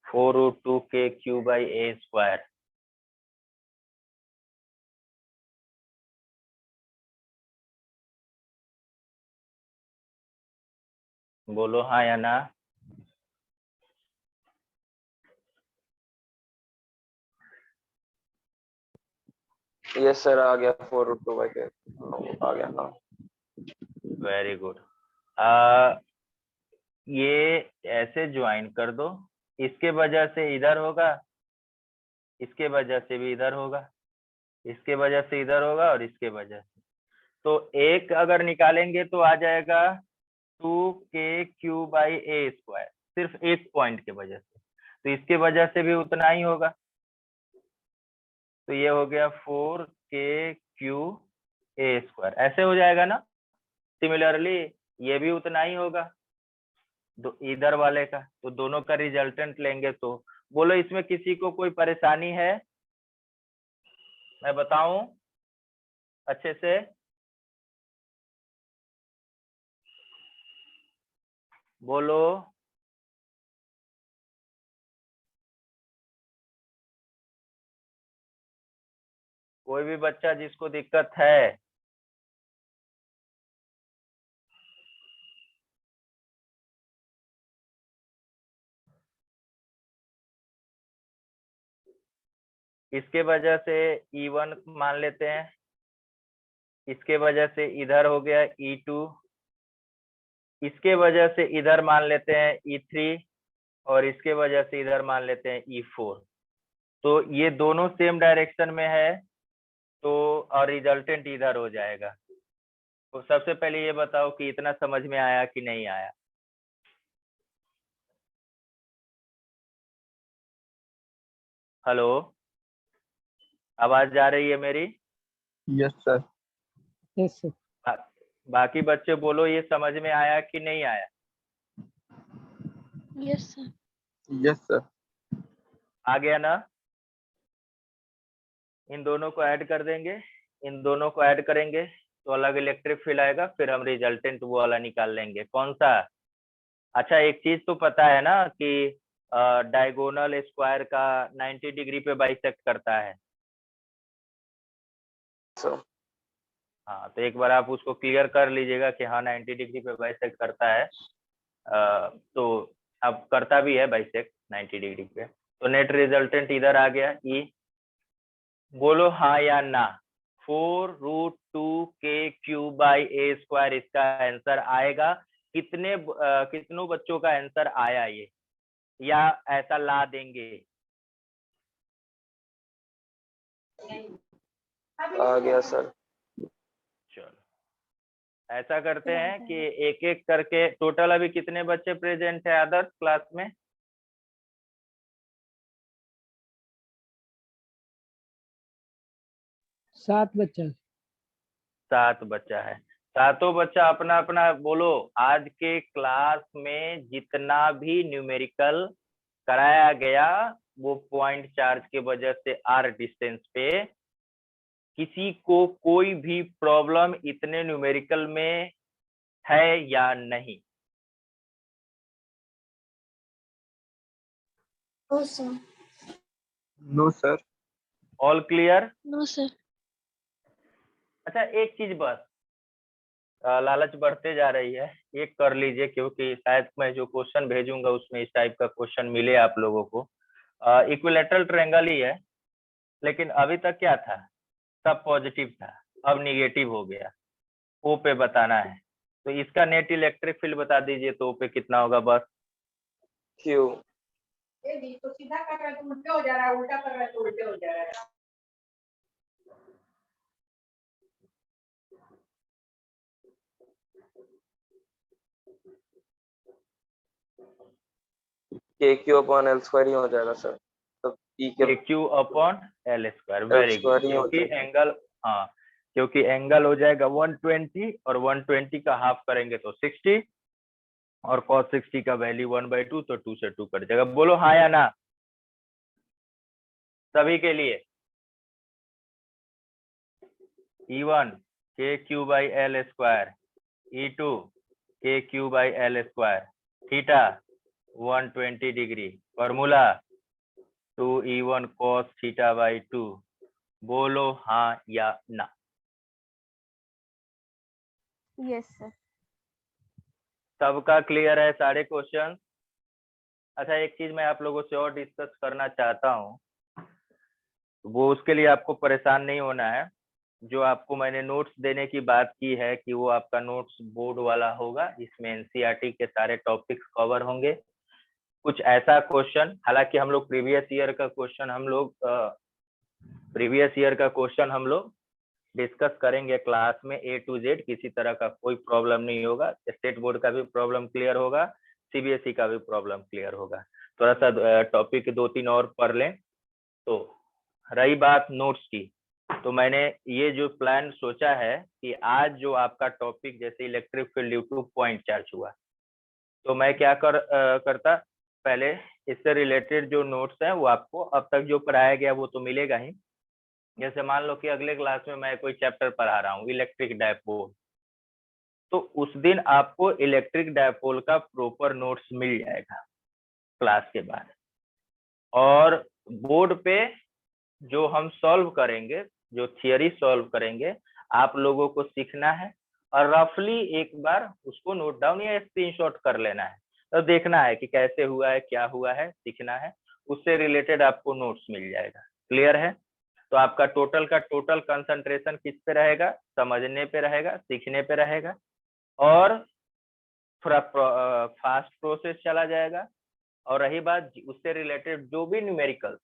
Four root two KQ by A square. बोलो हाँ या ना। यस सर आ गया। 4√2 बाई के आ गया। हाँ वेरी गुड। ये ऐसे ज्वाइन कर दो, इसके वजह से इधर होगा, इसके वजह से भी इधर होगा, इसके वजह से इधर होगा और इसके वजह से। तो एक अगर निकालेंगे तो आ जाएगा 2KQ बाई A स्क्वायर, सिर्फ एक पॉइंट के वजह से। तो इसके वजह से भी उतना ही होगा, तो ये हो गया 4KQ A स्क्वायर। ऐसे हो जाएगा ना। सिमिलरली ये भी उतना ही होगा इधर वाले का, तो दोनों का रिजल्टेंट लेंगे। तो बोलो इसमें किसी को कोई परेशानी है? मैं बताऊं अच्छे से? बोलो। कोई भी बच्चा जिसको दिक्कत है? इसके वजह से E1 मान लेते हैं, इसके वजह से इधर हो गया E2, इसके वजह से इधर मान लेते हैं E3, और इसके वजह से इधर मान लेते हैं E4। तो ये दोनों सेम डायरेक्शन में है, तो और रिजल्टेंट इधर हो जाएगा। तो सबसे पहले ये बताओ कि इतना समझ में आया कि नहीं आया? हेलो, आवाज जा रही है मेरी? Yes sir. Yes sir. बाकी बच्चे बोलो ये समझ में आया कि नहीं आया? Yes sir. Yes sir. आ गया ना? इन दोनों को ऐड कर देंगे, इन दोनों को ऐड करेंगे तो अलग इलेक्ट्रिक फील्ड आएगा, फिर हम रिजल्टेंट वो वाला निकाल लेंगे। कौन सा? अच्छा, एक चीज तो पता है ना कि डायगोनल स्क्वायर का 90 डिग्री पे बाइसेक्ट करता है। हाँ, तो एक बार आप उसको क्लियर कर लीजिएगा कि हाँ 90 डिग्री पे बाइसेक्ट करता है। तो अब करता भी है बाइसेक्ट 90 डिग्री पे। तो नेट रिजल्टेंट इधर आ गया E। बोलो हाँ या ना। 4√2k³ इसका आंसर आएगा। कितनों बच्चों का आंसर आया ये, या ऐसा ला देंगे? आ गया सर। चलो ऐसा करते हैं कि एक एक करके, टोटल अभी कितने बच्चे प्रेजेंट है आदर्श क्लास में? सात बच्चा। 7 बच्चा है। सातों बच्चा अपना अपना बोलो। आज के क्लास में जितना भी न्यूमेरिकल कराया गया वो पॉइंट चार्ज के वजह से R डिस्टेंस पे, किसी को कोई भी प्रॉब्लम इतने न्यूमेरिकल में है या नहीं? No sir. All clear? No sir. अच्छा, एक चीज बस, लालच बढ़ते जा रही है, एक कर लीजिए, क्योंकि शायद मैं जो क्वेश्चन भेजूंगा उसमें इस टाइप का क्वेश्चन मिले आप लोगों को। इक्विलैटरल ट्रायंगल ही है, लेकिन अभी तक क्या था? सब पॉजिटिव था, अब निगेटिव हो गया। ओ पे बताना है, तो इसका नेट इलेक्ट्रिक फील्ड बता दीजिए। तो ओ पे कितना होगा बस? Q। तो सीधा कर रहा है तो उल्टे हो जा रहा है, उल्टा कर रहा है तो उल्टे हो जा रहा है। KQ/L² ही हो जाएगा सर। तो E के KQ/L²। Very good. क्योंकि एंगल, हाँ, क्योंकि एंगल हो जाएगा 120, और 120 का हाफ करेंगे तो 60, और cos 60 का वैल्यू 1/2, तो 2 से 2 कट जाएगा। बोलो हाँ या ना सभी के लिए। E1 KQ/L², E2 KQ/L², theta 120 degree, formula 2E1 cos θ/2। बोलो हाँ या ना। Yes sir. सबका क्लियर है सारे क्वेश्चन? अच्छा, एक चीज मैं आप लोगों से और डिस्कस करना चाहता हूँ, वो उसके लिए आपको परेशान नहीं होना है। जो आपको मैंने नोट्स देने की बात की है कि वो आपका नोट्स बोर्ड वाला होगा, इसमें एनसीईआरटी के सारे टॉपिक्स कवर होंगे। कुछ ऐसा क्वेश्चन, हालांकि हम लोग प्रीवियस ईयर का क्वेश्चन हम लोग डिस्कस करेंगे क्लास में A to Z। किसी तरह का कोई प्रॉब्लम नहीं होगा। स्टेट बोर्ड का भी प्रॉब्लम क्लियर होगा, CBSE का भी प्रॉब्लम क्लियर होगा। थोड़ा सा टॉपिक 2-3 और पढ़ लें। तो रही बात नोट्स की, तो मैंने ये जो प्लान सोचा है कि आज जो आपका टॉपिक जैसे electric field due two point charge हुआ, तो मैं क्या करता, पहले इससे रिलेटेड जो नोट्स हैं वो आपको अब तक जो पढ़ाया गया वो तो मिलेगा ही। जैसे मान लो कि अगले क्लास में मैं कोई चैप्टर पढ़ा रहा हूँ इलेक्ट्रिक डायपोल, तो उस दिन आपको इलेक्ट्रिक डायपोल का प्रॉपर नोट्स मिल जाएगा क्लास के बाद। और बोर्ड पे जो हम सॉल्व करेंगे, जो थियरी सॉल्व करेंगे, आप लोगों को सीखना है और रफली एक बार उसको नोट डाउन या स्क्रीनशॉट कर लेना है, तो देखना है कि कैसे हुआ है, क्या हुआ है, सीखना है, उससे रिलेटेड आपको नोट्स मिल जाएगा। क्लियर है? तो आपका टोटल का टोटल कंसंट्रेशन किस पे रहेगा? समझने पे रहेगा, सीखने पे रहेगा, और थोड़ा फास्ट प्रोसेस चला जाएगा। और रही बात उससे रिलेटेड जो भी न्यूमेरिकल्स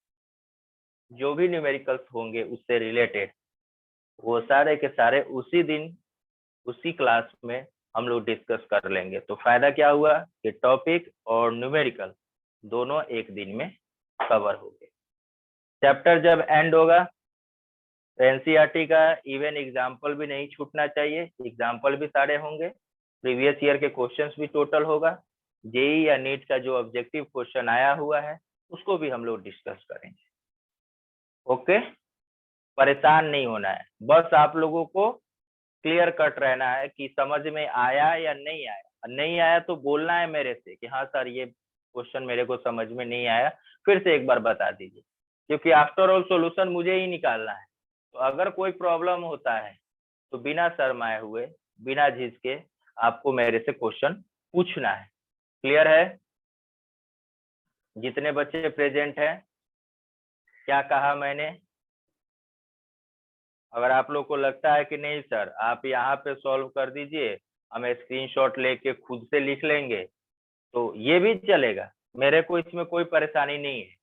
होंगे उससे रिलेटेड, वो सारे के सारे उसी दिन उसी क्लास में हम लोग डिस्कस कर लेंगे। तो फायदा क्या हुआ कि टॉपिक और न्यूमेरिकल दोनों एक दिन में कवर हो गए। चैप्टर जब एंड होगा तो एनसीईआरटी का इवन एग्जाम्पल भी नहीं छूटना चाहिए, एग्जाम्पल भी सारे होंगे, प्रीवियस ईयर के क्वेश्चंस भी टोटल होगा, जेई या नीट का जो ऑब्जेक्टिव क्वेश्चन आया हुआ है उसको भी हम लोग डिस्कस करेंगे। ओके, परेशान नहीं होना है, बस आप लोगों को क्लियर कट रहना है कि समझ में आया या नहीं आया। नहीं आया तो बोलना है मेरे से कि हाँ सर ये क्वेश्चन मेरे को समझ में नहीं आया, फिर से एक बार बता दीजिए, क्योंकि आफ्टर ऑल सॉल्यूशन मुझे ही निकालना है। तो अगर कोई प्रॉब्लम होता है तो बिना शर्माए हुए, बिना झिझके आपको मेरे से क्वेश्चन पूछना है। क्लियर है? जितने बच्चे प्रेजेंट हैं, क्या कहा मैंने? अगर आप लोग को लगता है कि नहीं सर आप यहाँ पे सॉल्व कर दीजिए, हम स्क्रीनशॉट लेके खुद से लिख लेंगे, तो ये भी चलेगा, मेरे को इसमें कोई परेशानी नहीं है।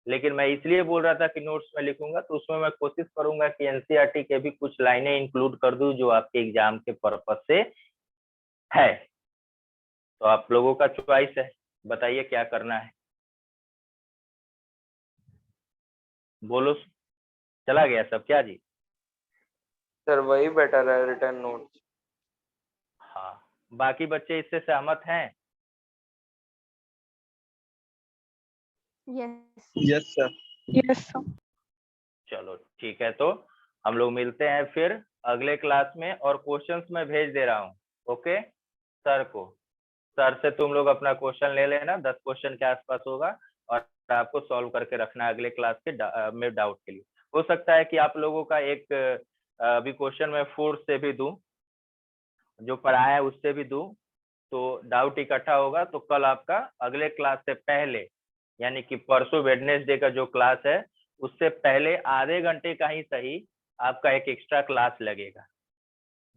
लेकिन मैं इसलिए बोल रहा था कि नोट्स में लिखूंगा, तो उसमें मैं कोशिश करूंगा कि एनसीईआरटी के भी कुछ लाइनें इंक्लूड कर दूं जो आपके एग्जाम के पर्पज से है। तो आप लोगों का चॉइस है, बताइए क्या करना है। बोलो, चला गया सब क्या जी? सर वही बेटर है, रिटर्न नोट्स। हाँ, बाकी बच्चे इससे सहमत हैं? Yes yes sir. Yes sir. चलो ठीक है, तो हम लोग मिलते हैं फिर अगले क्लास में, और क्वेश्चंस मैं भेज दे रहा हूँ ओके सर को। सर से तुम लोग अपना क्वेश्चन ले लेना, 10 क्वेश्चन के आसपास होगा, और आपको सॉल्व करके रखना है अगले क्लास के में डाउट के लिए। हो सकता है कि आप लोगों का एक अभी क्वेश्चन मैं फोर्स से भी दूं, जो पढ़ाया है उससे भी दूं, तो डाउट इकट्ठा होगा। तो कल आपका अगले क्लास से पहले, यानी कि परसों वेडनेसडे का जो क्लास है उससे पहले आधे घंटे का ही सही आपका एक एक्स्ट्रा क्लास लगेगा,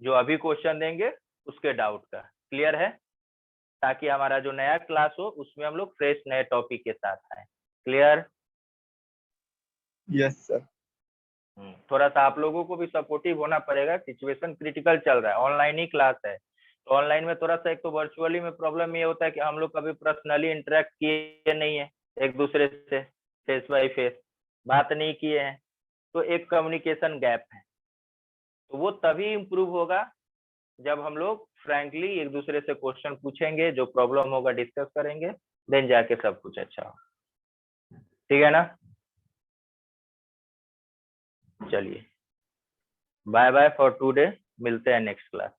जो अभी क्वेश्चन देंगे उसके डाउट का। क्लियर है? ताकि हमारा जो नया क्लास हो उसमें हम लोग फ्रेश नए टॉपिक के साथ आए। क्लियर? Yes sir. थोड़ा सा आप लोगों को भी सपोर्टिव होना पड़ेगा, सिचुएशन क्रिटिकल चल रहा है, ऑनलाइन ही क्लास है, तो ऑनलाइन में थोड़ा सा, एक तो वर्चुअली में प्रॉब्लम ये होता है कि हम लोग कभी पर्सनली इंटरेक्ट किए नहीं है एक दूसरे से, फेस बाय फेस बात नहीं किए हैं, तो एक कम्युनिकेशन गैप है। तो वो तभी इम्प्रूव होगा जब हम लोग फ्रैंकली एक दूसरे से क्वेश्चन पूछेंगे, जो प्रॉब्लम होगा डिस्कस करेंगे, देन जाके सब कुछ अच्छा होगा। ठीक है ना? चलिए, बाय बाय फॉर टुडे, मिलते हैं नेक्स्ट क्लास।